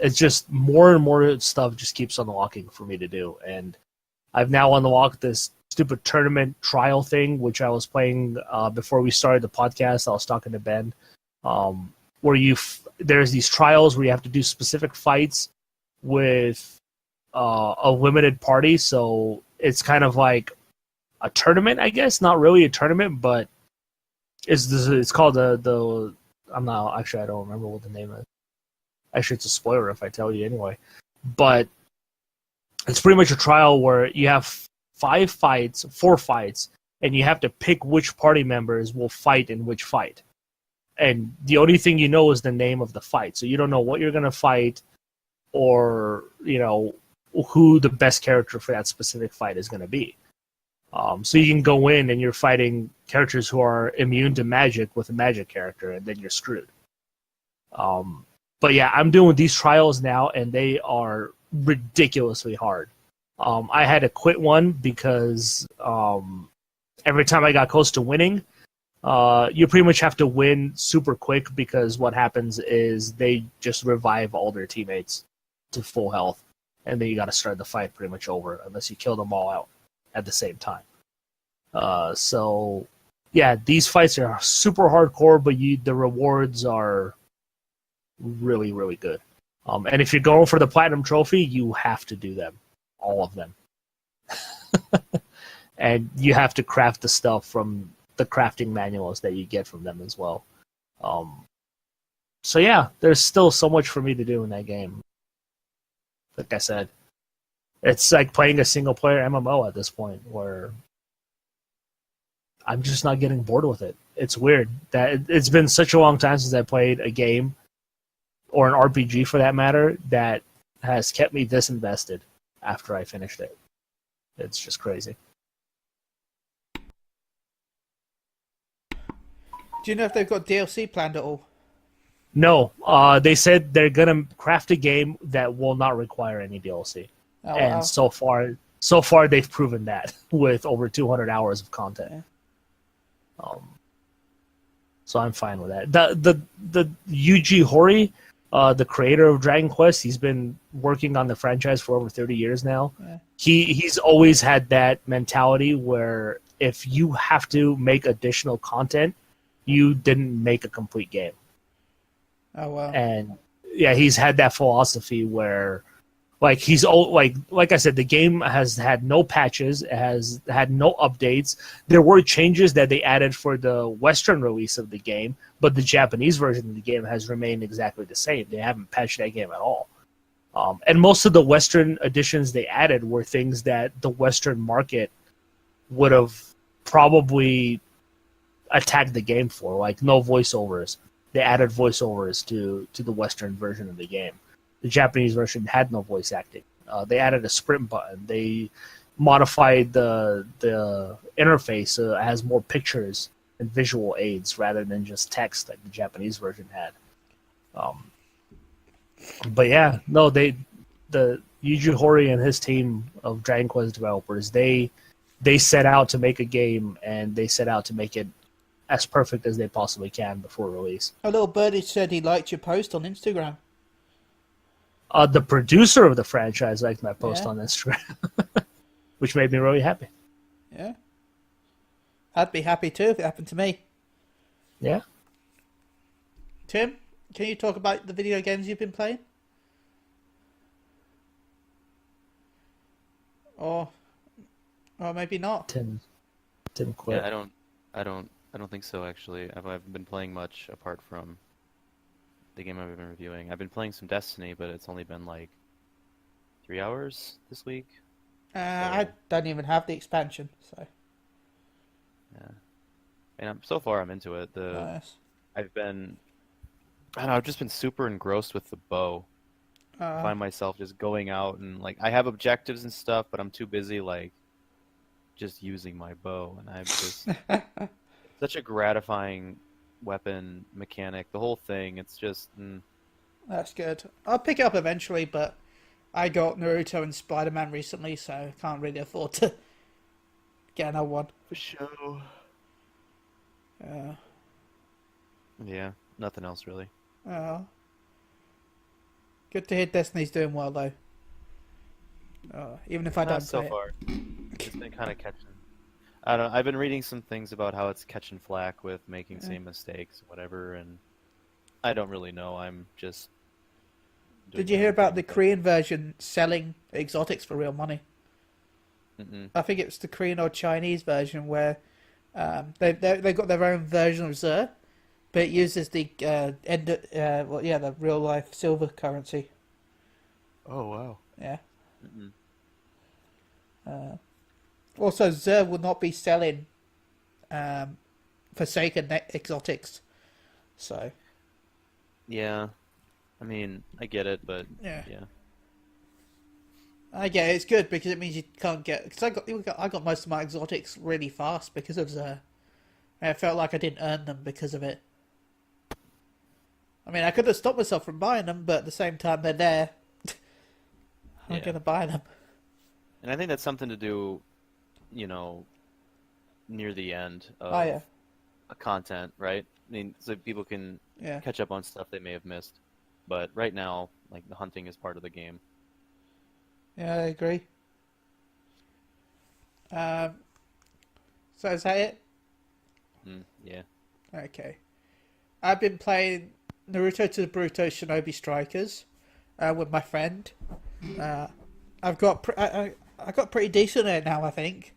it's just more and more stuff just keeps unlocking for me to do. And I've now unlocked this stupid tournament trial thing, which I was playing before we started the podcast. I was talking to Ben, where there's these trials where you have to do specific fights with a limited party. So it's kind of like a tournament, I guess. Not really a tournament, but it's called the I don't remember what the name is. Actually, it's a spoiler if I tell you anyway. But it's pretty much a trial where you have 4 fights, and you have to pick which party members will fight in which fight. And the only thing you know is the name of the fight. So you don't know what you're going to fight or, who the best character for that specific fight is going to be. So you can go in and you're fighting characters who are immune to magic with a magic character, and then you're screwed. But yeah, I'm doing these trials now, and they are ridiculously hard. I had to quit one because every time I got close to winning, you pretty much have to win super quick, because what happens is they just revive all their teammates to full health, and then you got to start the fight pretty much over unless you kill them all out at the same time. So yeah, these fights are super hardcore, but the rewards are really, really good. And if you're going for the platinum trophy, you have to do them, all of them. And you have to craft the stuff from the crafting manuals that you get from them as well. So yeah, there's still so much for me to do in that game. Like I said, it's like playing a single-player MMO at this point, where I'm just not getting bored with it. It's weird that it's been such a long time since I played a game, or an RPG for that matter, that has kept me this invested after I finished it. It's just crazy. Do you know if they've got DLC planned at all? No, they said they're gonna craft a game that will not require any DLC, and so far they've proven that with over 200 hours of content. Yeah. So I'm fine with that. The Yuji Horii, the creator of Dragon Quest, he's been working on the franchise for over 30 years now. Yeah. He's always had that mentality where if you have to make additional content, you didn't make a complete game. Oh wow! And yeah, he's had that philosophy where, like I said, the game has had no patches, it has had no updates. There were changes that they added for the Western release of the game, but the Japanese version of the game has remained exactly the same. They haven't patched that game at all. And most of the Western additions they added were things that the Western market would have probably attacked the game for, like no voiceovers. They added voiceovers to the Western version of the game. The Japanese version had no voice acting. They added a sprint button. They modified the interface so it has more pictures and visual aids rather than just text like the Japanese version had. But yeah, no, the Yuji Horii and his team of Dragon Quest developers, they set out to make a game, and they set out to make it as perfect as they possibly can before release. A little birdie said he liked your post on Instagram. The producer of the franchise liked my post Yeah. on Instagram, which made me really happy. Yeah. I'd be happy too if it happened to me. Yeah. Tim, can you talk about the video games you've been playing? Or maybe not. Tim quit. Yeah, I don't think so. Actually, I haven't been playing much apart from the game I've been reviewing. I've been playing some Destiny, but it's only been like 3 hours this week. I don't even have the expansion, so. Yeah, and so far I'm into it. Nice. I don't know, I've just been super engrossed with the bow. I find myself just going out and like I have objectives and stuff, but I'm too busy like just using my bow, and I'm just such a gratifying weapon mechanic. The whole thing, it's just. That's good. I'll pick it up eventually, but I got Naruto and Spider-Man recently, so I can't really afford to get another one. For sure. Yeah, nothing else really. Good to hear Destiny's doing well, though. Even if I don't Not so play it. far. It's been kind of catching. I don't know. I've been reading some things about how it's catching flack with making same mistakes, whatever, and I don't really know. I'm just. Did you hear about the Korean version selling exotics for real money? Mm-mm. I think it's the Korean or Chinese version where they got their own version of Zer, but it uses the the real life silver currency. Oh wow. Yeah. Mm-mm. Also, Zer will not be selling Forsaken exotics. So. Yeah, I mean, I get it, but Yeah. yeah. I get it. It's good because it means you can't get. Because I got most of my exotics really fast because of Zer. And I felt like I didn't earn them because of it. I mean, I could have stopped myself from buying them, but at the same time, they're there. I'm Yeah. gonna buy them. And I think that's something to do, near the end of Oh yeah, a content, right? I mean, so people can yeah. catch up on stuff they may have missed. But right now, like the hunting is part of the game. Yeah, I agree. So is that it? Yeah. Okay. I've been playing Naruto to the Boruto Shinobi Strikers with my friend. I've got I got pretty decent at it now, I think.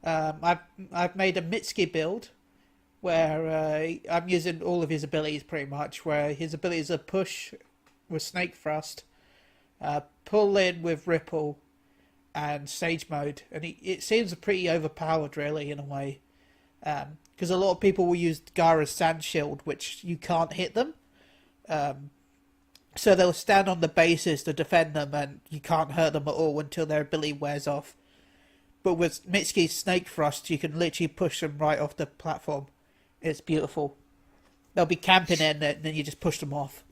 I've made a Mitsuki build where I'm using all of his abilities pretty much. Where his abilities are push with Snake Thrust, pull in with Ripple, and Sage Mode, and it seems pretty overpowered, really, in a way. Because a lot of people will use Gaara's Sand Shield, which you can't hit them. So they'll stand on the bases to defend them, and you can't hurt them at all until their ability wears off. But with Mitsuki's Snake Thrust, you can literally push them right off the platform. It's beautiful. They'll be camping in it, and then you just push them off.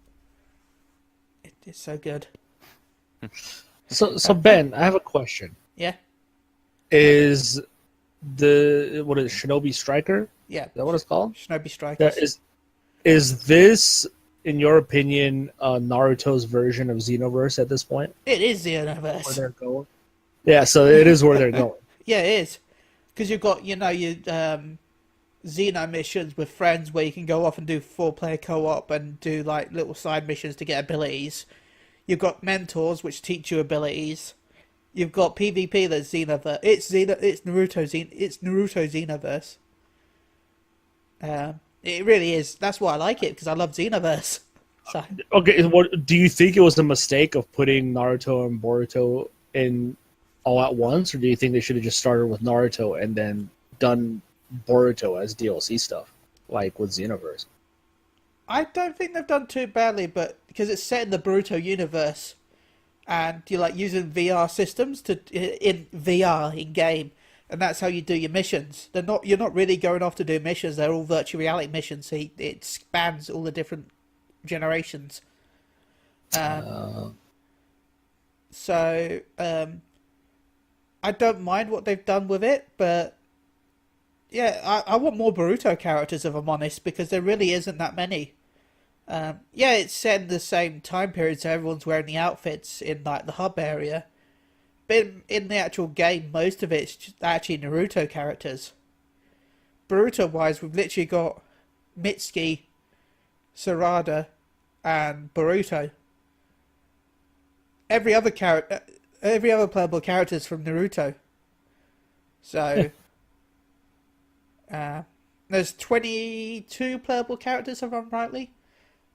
It's so good. So Ben, I have a question. Yeah? Is Shinobi Striker? Yeah. Is that what it's called? Shinobi Strikers. Is this, in your opinion, Naruto's version of Xenoverse at this point? It is the Where universe. they're going? Yeah, so it is where they're going. Yeah, it is. Because you've got, your Xeno missions with friends where you can go off and do 4-player co-op and do, like, little side missions to get abilities. You've got mentors, which teach you abilities. You've got PvP that's Xenoverse. It's Naruto Xenoverse. It really is. That's why I like it, because I love Xenoverse. So. Okay, what do you think it was a mistake of putting Naruto and Boruto in all at once, or do you think they should have just started with Naruto and then done Boruto as DLC stuff, like with Xenoverse? I don't think they've done too badly, but because it's set in the Boruto universe, and you're like using VR systems to in VR in game, and that's how you do your missions. You're not really going off to do missions. They're all virtual reality missions. So it spans all the different generations. So I don't mind what they've done with it, but yeah, I want more Boruto characters, if I'm honest, because there really isn't that many. Yeah, it's set in the same time period, so everyone's wearing the outfits in like the hub area. But in the actual game, most of it's just actually Naruto characters. Boruto-wise, we've literally got Mitsuki, Sarada, and Boruto. Every other playable character is from Naruto. So, there's 22 playable characters, if I'm rightly,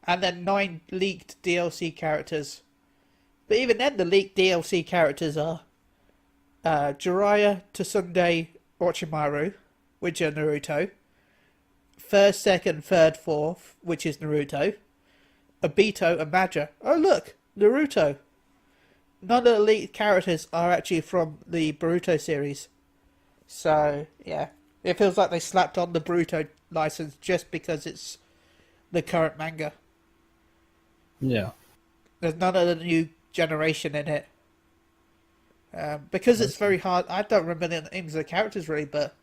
and then 9 leaked DLC characters. But even then, the leaked DLC characters are Jiraiya, Tsunade, Orochimaru, which are Naruto. First, second, third, fourth, which is Naruto. Obito and Madara. Oh look, Naruto. None of the leaked characters are actually from the Boruto series. So, yeah. It feels like they slapped on the Boruto license just because it's the current manga. Yeah. There's none of the new generation in it. Because it's very hard. I don't remember the names of the characters really, but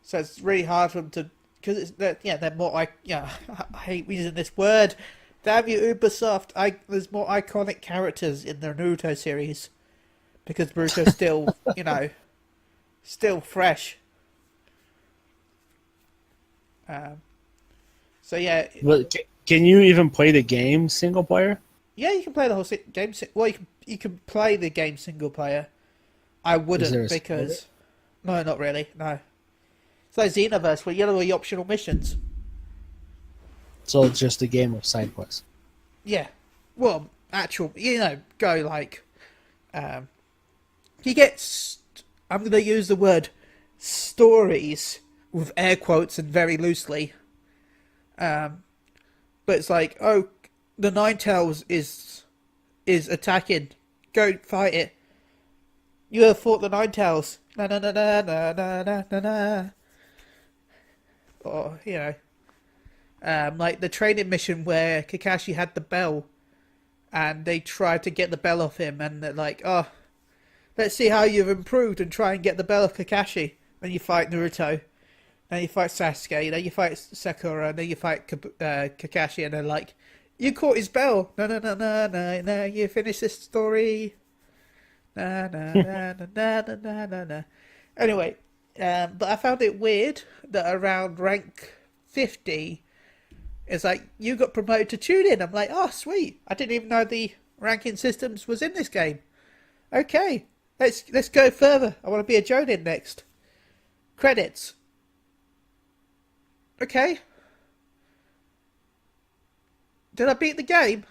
so it's really hard for them to, because they're more I hate using this word. Damn you, Ubisoft! There's more iconic characters in the Naruto series because Boruto's still still fresh. So yeah. Well, can you even play the game single player? Yeah, you can play the whole game. Well, you can play the game single player. I wouldn't because no, not really. No, it's like Xenoverse where you have all the optional missions. So it's just a game of side quests. Yeah, well, go like, you get. I'm going to use the word stories with air quotes and very loosely. But it's like, oh, the Ninetales is attacking. Go fight it. You have fought the Ninetales. Na na na na na na na na. Or like the training mission where Kakashi had the bell, and they tried to get the bell off him, and they're like, oh, let's see how you've improved and try and get the bell off Kakashi. Then you fight Naruto. Then you fight Sasuke, then you fight Sakura, then you fight Kakashi, and they're like, you caught his bell. No, no, no, no, no, no, you finish this story. Na, na, na, na, na, na, na, na. Anyway, but I found it weird that around rank 50, it's like, you got promoted to Chunin. I'm like, oh, sweet. I didn't even know the ranking systems was in this game. Okay, let's go further. I want to be a Jonin next. Credits. Okay. Did I beat the game?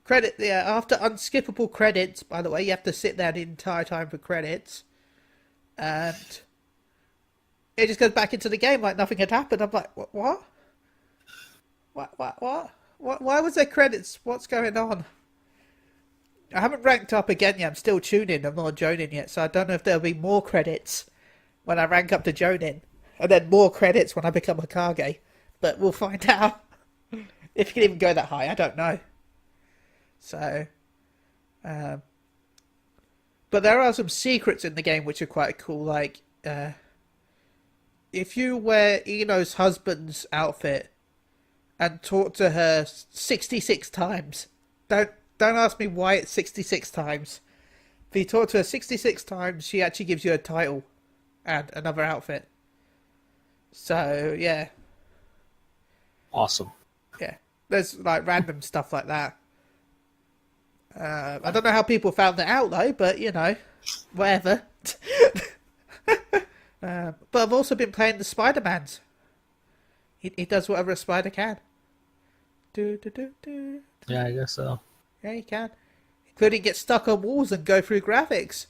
After unskippable credits, by the way, you have to sit there the entire time for credits. And it just goes back into the game like nothing had happened. I'm like, what? What? Why was there credits? What's going on? I haven't ranked up again yet. I'm still tuning. I'm not a Jonin yet, so I don't know if there'll be more credits when I rank up to Jonin. And then more credits when I become Hokage. But we'll find out. If you can even go that high, I don't know. So, but there are some secrets in the game which are quite cool. Like, if you wear Ino's husband's outfit and talk to her 66 times, don't ask me why it's 66 times. If you talk to her 66 times, she actually gives you a title and another outfit. So, yeah. Awesome. Yeah. There's, like, random stuff like that. I don't know how people found that out, though, but, whatever. But I've also been playing the Spider-Mans. He does whatever a spider can. Do. Yeah, I guess so. Yeah, he can. including get stuck on walls and go through graphics.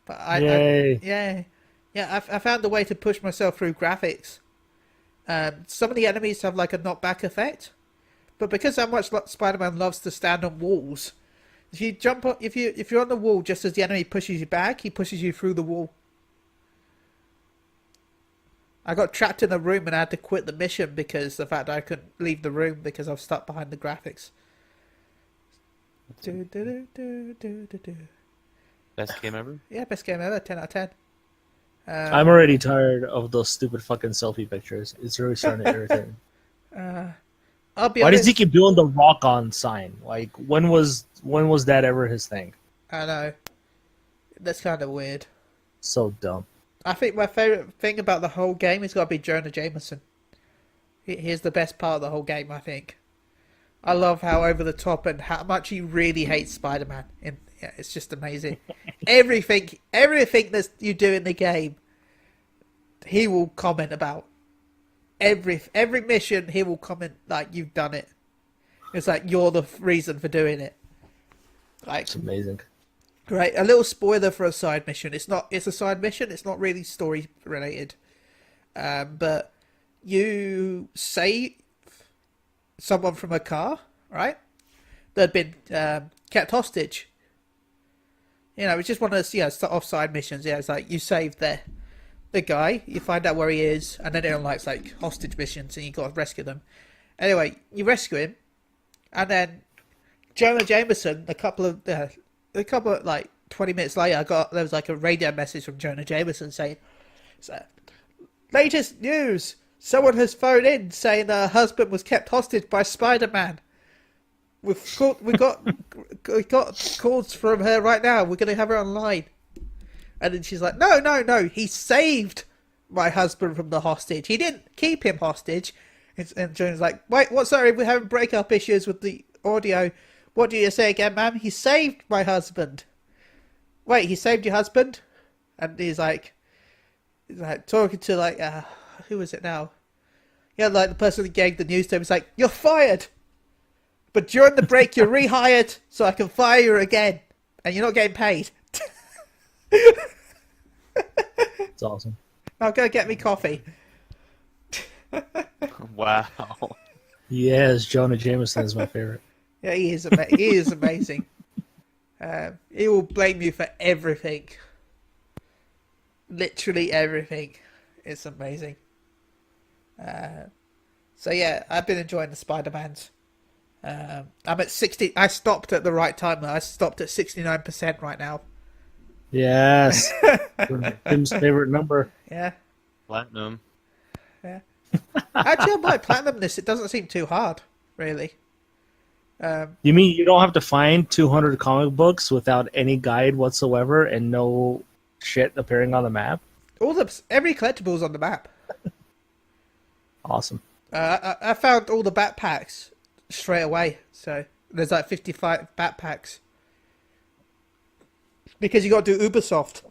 But Yay. I found a way to push myself through graphics. Some of the enemies have like a knockback effect, but because how much Spider-Man loves to stand on walls, if you jump up, if you're on the wall just as the enemy pushes you back, he pushes you through the wall. I got trapped in a room and I had to quit the mission because the fact that I couldn't leave the room because I was stuck behind the graphics. Best game ever? Yeah, best game ever, 10 out of 10. I'm already tired of those stupid fucking selfie pictures. It's really starting to irritate me. I'll be Why honest. does he keep doing the rock on sign? Like, when was that ever his thing? I know. That's kind of weird. So dumb. I think my favourite thing about the whole game has got to be Jonah Jameson. He's the best part of the whole game, I think. I love how over the top and how much he really hates Spider-Man. And yeah, it's just amazing. everything that you do in the game, he will comment about. Every mission, he will comment like you've done it. It's like you're the reason for doing it. Like, It's amazing. right, a little spoiler for a side mission. It's a side mission. It's not really story related. But you save someone from a car, right? That had been kept hostage. You know, it's just one of those offside missions. Yeah, it's like you save the guy, you find out where he is, and then it unlocks like hostage missions, and you got to rescue them. Anyway, you rescue him, and then Jonah Jameson, a couple of like 20 minutes later, there was like a radio message from Jonah Jameson saying, "Latest news: someone has phoned in saying her husband was kept hostage by Spider-Man. We got calls from her right now. We're going to have her online." And then she's like, no, he saved my husband from the hostage. He didn't keep him hostage. And Jonah's like, wait, what? Sorry, we're having breakup issues with the audio. What do you say again, ma'am? He saved my husband. Wait, he saved your husband? And he's like talking to like, who is it now? Yeah, like the person that gave the news to him. He's like, you're fired. But during the break, you're rehired, so I can fire you again. And you're not getting paid. It's awesome. Now go get me coffee. Wow. Yes, Jonah Jameson is my favorite. Yeah, he is. He is amazing. He will blame you for everything. Literally everything. It's amazing. So yeah, I've been enjoying the Spider-Mans. I'm at 60. I stopped at the right time. I stopped at 69% right now. Yes. Tim's favorite number. Yeah. Platinum. Yeah. Actually, I might platinum this. It doesn't seem too hard, really. You mean you don't have to find 200 comic books without any guide whatsoever and no shit appearing on the map? Every collectible's on the map. Awesome. I found all the backpacks straight away. So there's like 55 backpacks. Because you got to do Ubisoft.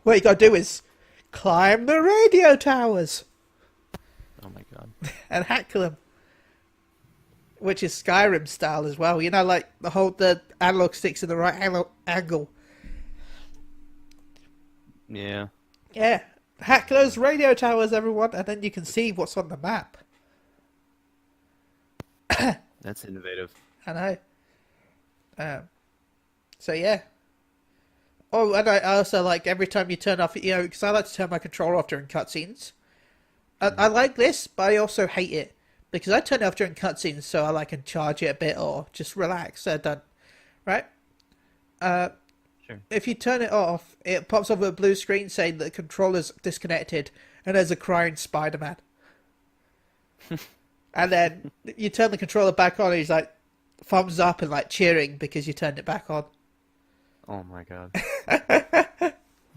What you got to do is climb the radio towers Oh my god. and hack them. Which is Skyrim style as well. You know, like the analog sticks in the right angle. Yeah. Yeah. Hack those radio towers, everyone, and then you can see what's on the map. That's innovative. I know. So yeah. Oh, and I also like every time you turn off, because I like to turn my controller off during cutscenes. I like this, but I also hate it because I turn it off during cutscenes, so I can charge it a bit or just relax. They're done, right? Sure. If you turn it off, it pops up a blue screen saying that the controller's disconnected, and there's a crying Spider-Man. And then you turn the controller back on, and he's like thumbs up and like cheering because you turned it back on. Oh my god.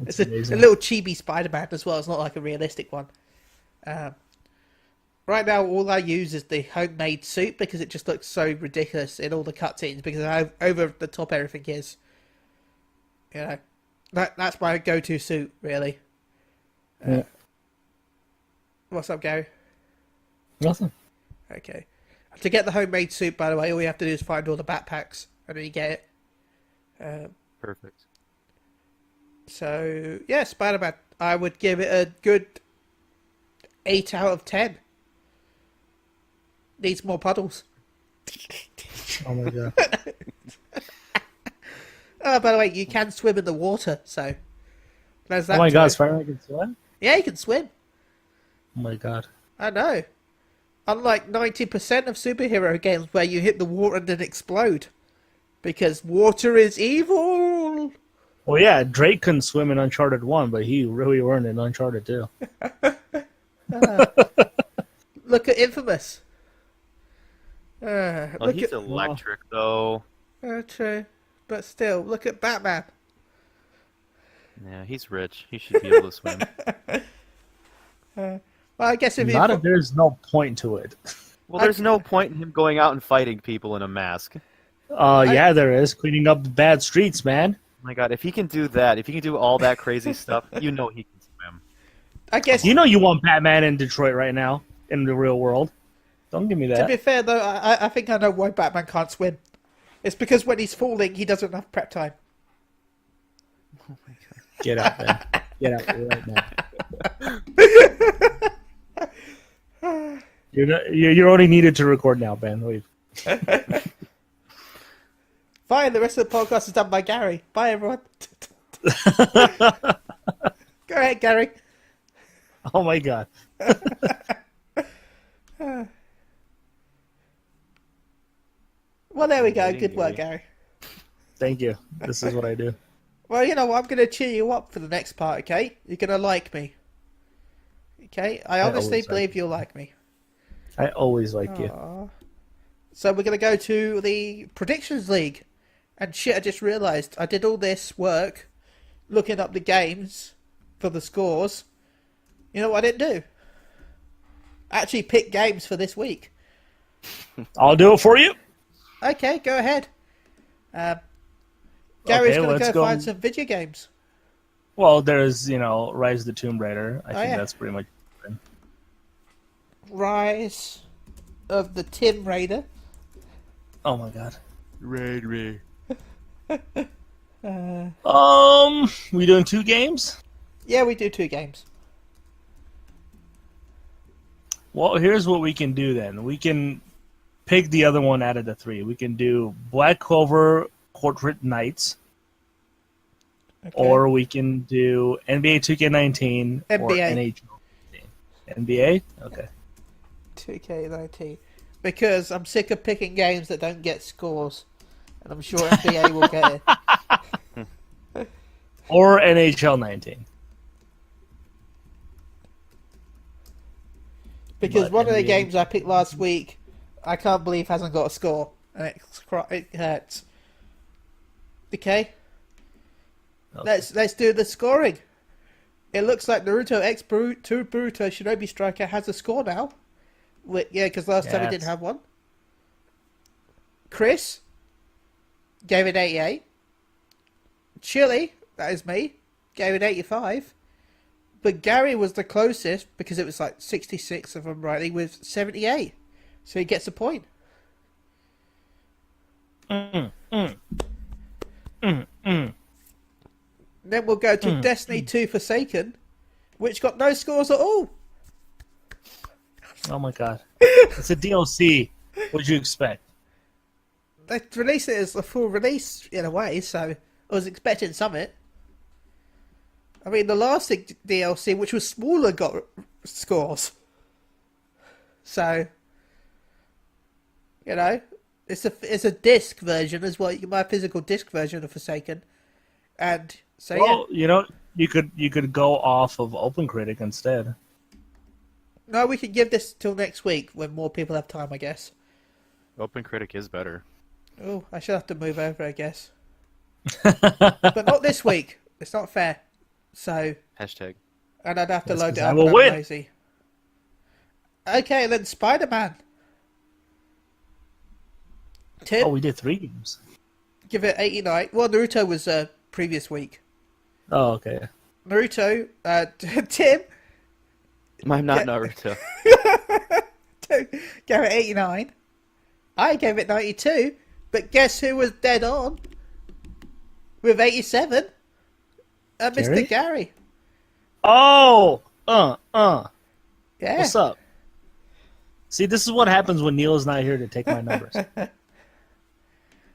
It's a little chibi Spider-Man as well. It's not like a realistic one. Right now, all I use is the homemade suit because it just looks so ridiculous in all the cutscenes because of how over the top everything is. You know, that's my go-to suit, really. Yeah. What's up, Garri? Nothing. Okay. To get the homemade suit, by the way, all you have to do is find all the backpacks and then you get it. Perfect. So yeah, Spider-Man. I would give it a good 8 out of 10. Needs more puddles. Oh my god. Oh, by the way, you can swim in the water, so there's that. Oh my to god, it. Spider-Man can swim? Yeah, you can swim. Oh my god. I know. Unlike 90% of superhero games where you hit the water and then explode. Because water is evil! Well, yeah, Drake couldn't swim in Uncharted 1, but he really learned in Uncharted 2. Look at Infamous. Well, Look he's at... electric, though. True. But still, look at Batman. Yeah, he's rich. He should be able to swim. Well, I guess if Not you... if there's no point to it. Well, there's no point in him going out and fighting people in a mask. Yeah, there is. Cleaning up the bad streets, man. Oh my god, if he can do that, if he can do all that crazy stuff, you know he can swim. I guess... You know you want Batman in Detroit right now, in the real world. Don't give me To that. be fair, though, I think I know why Batman can't swim. It's because when he's falling, he doesn't have prep time. Get out, man. Get out right now. You're only needed to record now, Ben. Leave. Fine, the rest of the podcast is done by Garri. Bye, everyone. Go ahead, Garri. Oh my god. Well, there we go. Waiting, Good work, Garri. Thank you. This is what I do. Well, you know what? I'm going to cheer you up for the next part, okay? You're going to like me. Okay? I honestly always like believe you'll like me. I always like you. Aw. So we're going to go to the Predictions League. And shit, I just realised I did all this work looking up the games for the scores. You know what I didn't do? I actually picked games for this week. I'll do it for you. Okay, go ahead. Gary's Okay, going to let's go go. find some video games. Well, there's, Rise of the Tomb Raider. I think yeah. that's pretty much it. Rise of the Tomb Raider. Oh my god. Raid. We doing 2 games? Yeah, we do 2 games. Well, here's what we can do then. We can pick the other one out of the 3. We can do Black Clover Portrait Knights, Okay. or we can do NBA 2K19 or NBA. NHL. NBA? Okay. 2K19. Because I'm sick of picking games that don't get scores. And I'm sure NBA will get it. Or NHL 19. Because But one of the NBA games I picked last week, I can't believe hasn't got a score. And it hurts. Okay? Let's do the scoring. It looks like Naruto X Boruto Shinobi Striker has a score now. Yeah, because last time he didn't have one. Chris gave it 88. Chille, that is me, gave it 85. But Garri was the closest because it was like 66 if I'm rightly with 78. So he gets a point. Then we'll go to Destiny 2 Forsaken, which got no scores at all. Oh my god. It's a DLC. What'd you expect? They released it as a full release in a way, so I was expecting something. I mean, the last DLC, which was smaller, got scores. So, it's a disc version as well. You can buy a physical disc version of Forsaken, and so you could go off of OpenCritic instead. No, we can give this till next week when more people have time, I guess. OpenCritic is better. Oh, I should have to move over, I guess. But not this week. It's not fair. So. Hashtag. And I'd have to That's load it 'cause I up. will And win. I'm lazy. Okay, then Spider-Man. Tim, Oh, we did 3 games. give it 89. Well, Naruto was previous week. Oh, okay. Naruto, Tim. I'm not Yeah. Naruto. Gave it 89. I gave it 92. But guess who was dead on? With 87? Mr. Garri. Oh! Yeah. What's up? See, this is what happens when Neil's not here to take my numbers.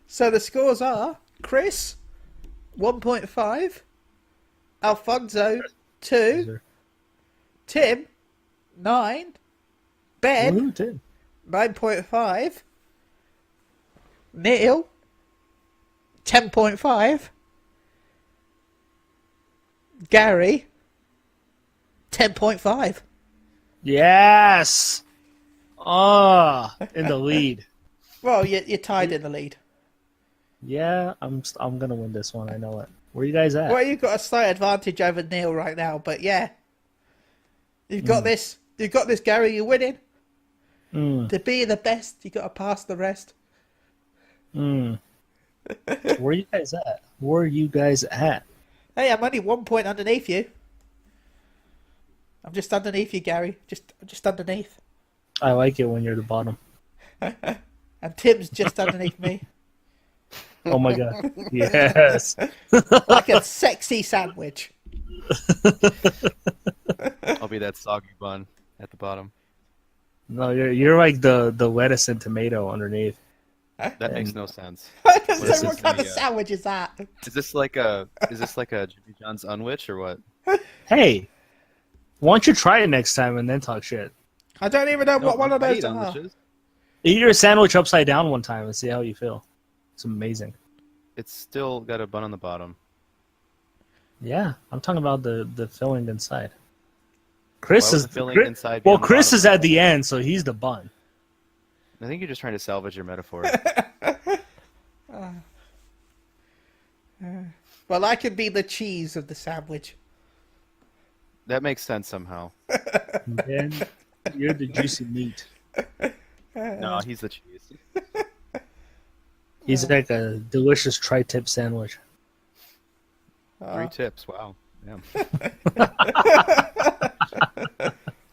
So the scores are Chris, 1.5. Alfonso, 2. Tim, 9. Ben, Ooh, Tim. 9.5. Neil, 10.5. Garri, 10.5. Yes! In the lead. Well, you're tied in the lead. Yeah, I'm gonna win this one. I know it. Where you guys at? Well, you've got a slight advantage over Neil right now, but yeah. You've got this. You've got this, Garri. You're winning. To be the best, you got to pass the rest. Where are you guys at? Where are you guys at? Hey, I'm only 1 point underneath you. I'm just underneath you, Garri. Just underneath. I like it when you're the bottom. And Tim's just underneath me. Oh my god. Yes. Like a sexy sandwich. I'll be that soggy bun at the bottom. No, you're like the lettuce and tomato underneath. That makes no sense. What This is kind of the, sandwich is that? Is this like a Jimmy John's Unwich or what? Hey, why don't you try it next time and then talk shit? I don't even know No, what one of I those eat are. Unwiches. Eat your sandwich upside down one time and see how you feel. It's amazing. It's still got a bun on the bottom. Yeah, I'm talking about the filling inside. Why Chris would is the filling inside be well. on the Chris bottom? is at the end, so he's the bun. I think you're just trying to salvage your metaphor. Well, I could be the cheese of the sandwich. That makes sense somehow. Then you're the juicy meat. No, he's the cheese. He's like a delicious tri-tip sandwich. 3 tips. Wow. Yeah.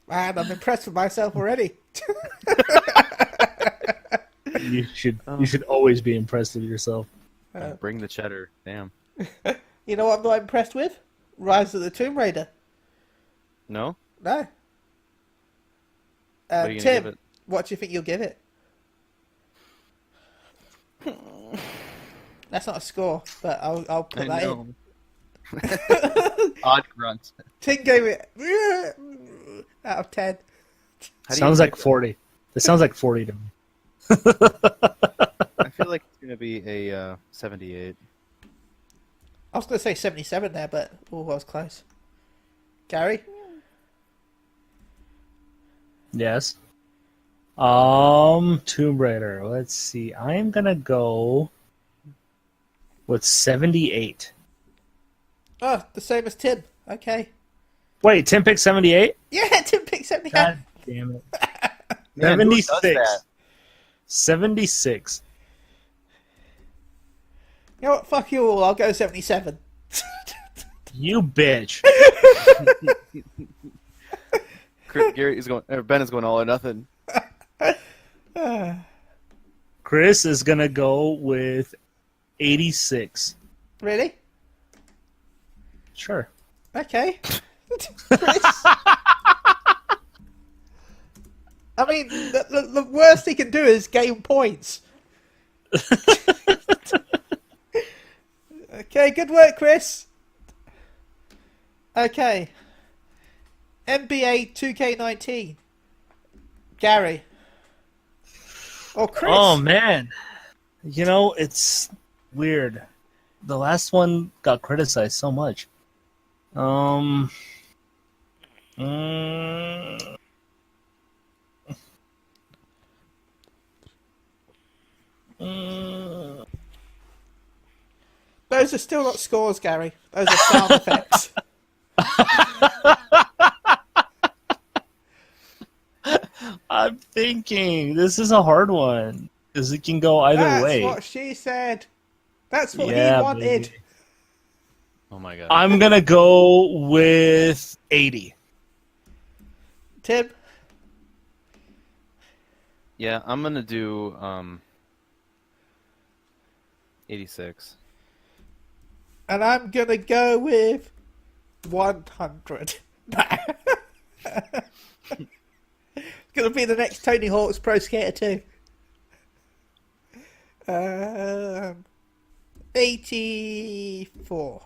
Man, I'm impressed with myself already. You should always be impressed with yourself. Bring the cheddar. Damn. You know what I'm not impressed with? Rise of the Tomb Raider. No? No. What are you gonna Tim, give it? what do you think you'll give it? That's not a score, but I'll put that in. Odd grunt. Tim gave it out of 10. How do you Sounds like rate that? 40. This sounds like 40 to me. I feel like it's gonna be a 78. I was going to say 77 there, but I was close. Garri? Yes. Tomb Raider. Let's see. I am gonna go with 78. Oh, the same as Tim. Okay. Wait, Tim picked 78? Yeah, Tim picked 78. God damn it. Man, who does 76. that? 76. You know what? Fuck you all. I'll go 77. You bitch. Gary is going. Ben is going all or nothing. Chris is gonna go with 86. Really? Sure. Okay. Chris? I mean, the worst he can do is gain points. Okay, good work, Chris. Okay. NBA 2K19. Garri. Or Chris. Oh man. You know, it's weird. The last one got criticized so much. Mm, mm. Those are still not scores, Garri. Those are sound effects. I'm thinking this is a hard one because it can go either That's way. what she said. That's what Yeah, he wanted. baby. Oh my god. I'm gonna go with 80. Tim? Yeah, I'm gonna do 86. And I'm going to go with 100. It's going to be the next Tony Hawk's Pro Skater 2. 84.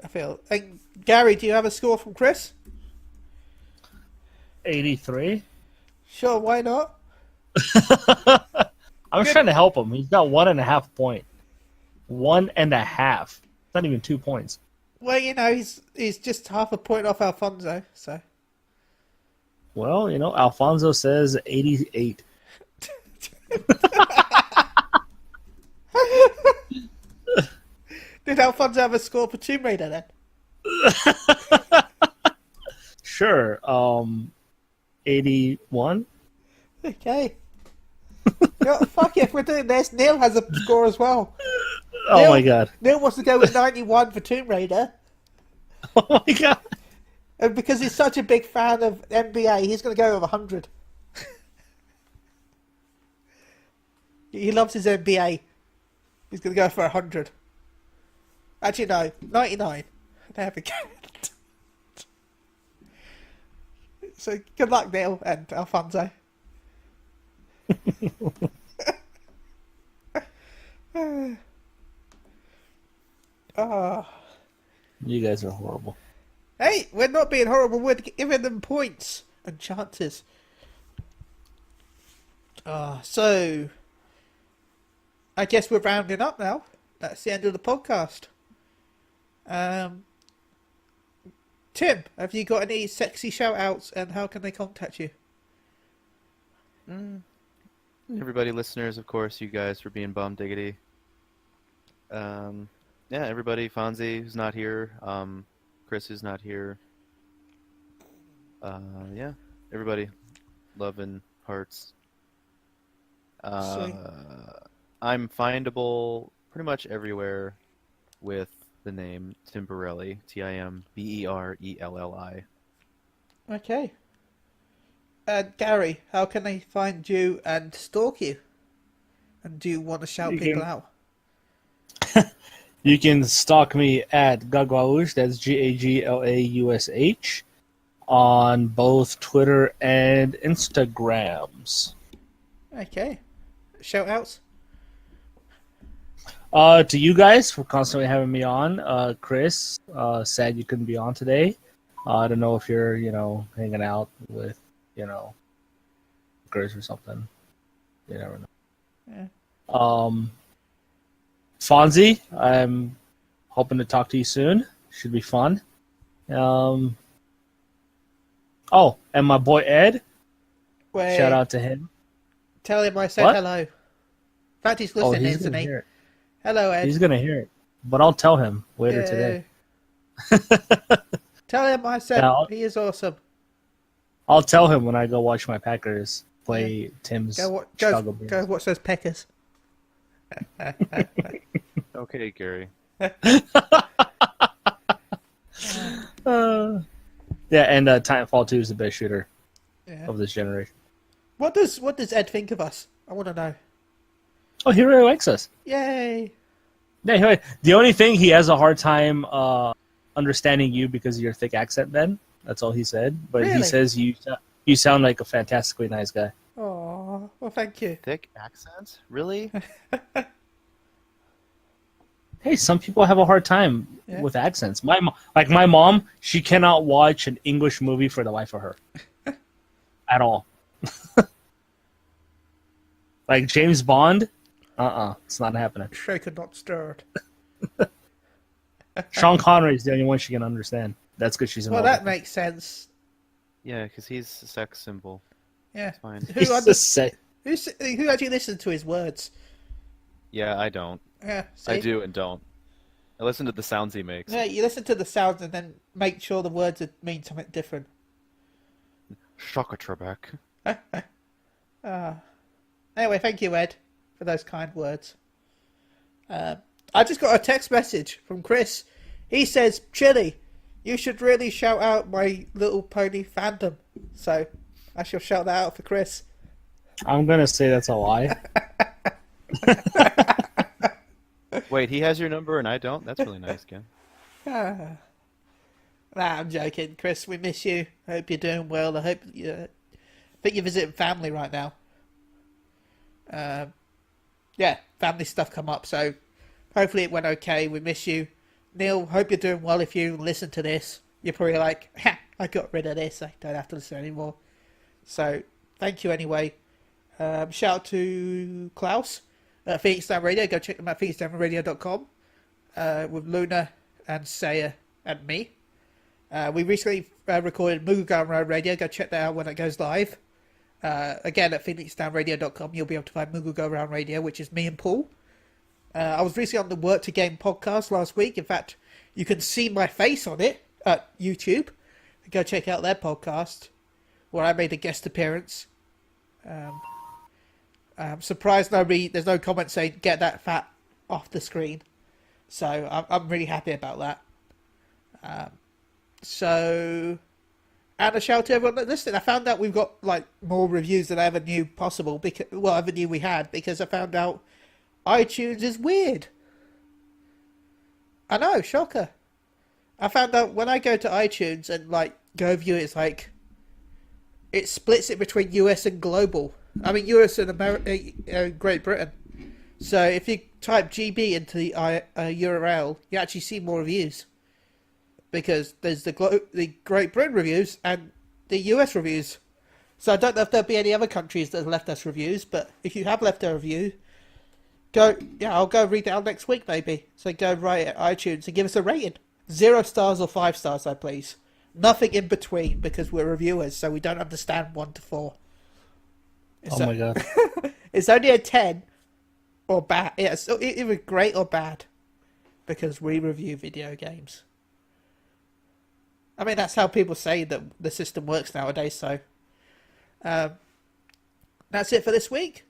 I feel. And Garri, do you have a score from Chris? 83. Sure, why not? I was trying to help him. He's got 1.5 point. 1.5. It's not even 2 points. Well, you know, he's just half a point off Alfonso, so. Well, you know, Alfonso says 88. Did Alfonso have a score for Tomb Raider then? Sure. 81. Okay. Fuck it, if we're doing this, Neil has a score as well. Oh my god. Neil wants to go with 91 for Tomb Raider. Oh my god. And because he's such a big fan of NBA, he's going to go with 100. He loves his NBA. He's going to go for 100. Actually, no. 99. There we go. So, good luck, Neil and Alfonso. Oh. You guys are horrible. Hey, we're not being horrible. We're giving them points and chances. So, I guess we're rounding up now. That's the end of the podcast. Tim, have you got any sexy shout-outs, and how can they contact you? Everybody, listeners, of course, you guys for being bomb diggity. Yeah, everybody, Fonzie, who's not here, Chris, who's not here. Yeah, everybody, love and hearts. I'm findable pretty much everywhere with the name Timberelli, Timberelli. Okay. And Garri, how can they find you and stalk you? And do you want to shout people out? You can stalk me at Gagwaush, that's Gaglaush, on both Twitter and Instagrams. Okay. Shout outs? To you guys for constantly having me on. Chris, sad you couldn't be on today. I don't know if you're, hanging out with, girls or something. You never know. Yeah. Fonzie, I'm hoping to talk to you soon. Should be fun. Oh, and my boy Ed. Wait, shout out to him. Tell him I said hello. In fact, he's listening, isn't he? Hello, Ed. He's going to hear it. But I'll tell him later today. Tell him I said he is awesome. I'll tell him when I go watch my Packers play Tim's Chicago Bears. Go watch those Packers. Okay, Garri. Yeah, and Titanfall 2 is the best shooter of this generation. What does Ed think of us? I want to know. Oh, he really likes us. Yay! Yeah, the only thing he has a hard time understanding you because of your thick accent, Ben. That's all he said. But really? He says you sound like a fantastically nice guy. Oh, well, thank you. Thick accent? Really? Hey, some people have a hard time with accents. My mom, she cannot watch an English movie for the life of her. At all. Like James Bond, it's not happening. Shaken, not stirred. Sean Connery is the only one she can understand. That's good. She's in. Well, that makes sense. Yeah, because he's a sex symbol. Yeah. It's fine. Who actually listens to his words? Yeah, I don't. Yeah, see? I do and don't. I listen to the sounds he makes. Yeah, you listen to the sounds and then make sure the words mean something different. Shaka Trebek. Anyway, thank you, Ed, for those kind words. I just got a text message from Chris. He says, Chille, you should really shout out My Little Pony fandom. So I shall shout that out for Chris. I'm going to say that's a lie. Wait, he has your number and I don't? That's really nice, Ken. Nah, I'm joking, Chris. We miss you. I hope you're doing well. I think you're visiting family right now. Yeah, family stuff come up, so hopefully it went okay. We miss you. Neil, hope you're doing well. If you listen to this, you're probably like, ha, I got rid of this. I don't have to listen anymore. So, thank you anyway. Shout out to Klaus at Phoenix Down Radio. Go check them out at phoenixdownradio.com with Luna and Saya and me. We recently recorded Moogle Going Around Radio. Go check that out when it goes live. Again, at phoenixdownradio.com, you'll be able to find Moogle Go Around Radio, which is me and Paul. I was recently on the Work to Game podcast last week. In fact, you can see my face on it at YouTube. Go check out their podcast, where I made a guest appearance. I'm surprised there's no comment saying, get that fat off the screen. So, I'm really happy about that. And a shout out to everyone that listened. I found out we've got like more reviews than I ever knew possible. Ever knew we had, because I found out iTunes is weird. I know, shocker. I found out when I go to iTunes and like go view it, it's like it splits it between US and global. I mean US and Great Britain. So if you type GB into the URL, you actually see more reviews. Because there's the Great Britain reviews and the US reviews. So I don't know if there'll be any other countries that have left us reviews, but if you have left a review, I'll go read it out next week maybe. So go write at iTunes and give us a rating. 0 stars or 5 stars, please. Nothing in between, because we're reviewers, so we don't understand 1 to 4. Oh my god. It's only a 10 or bad. Yeah, it's either great or bad, because we review video games. I mean, that's how people say that the system works nowadays, so... that's it for this week.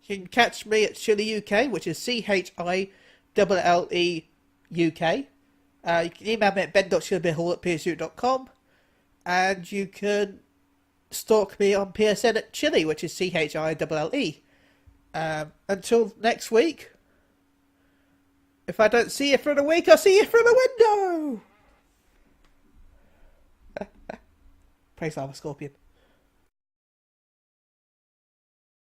You can catch me at Chille UK, which is CHILLE UK. You can email me at ben.chillebehall@psu.com. And you can stalk me on PSN at Chille, which is CHILLE. Until next week, if I don't see you for a week, I'll see you from the window! Praise Lava Scorpion.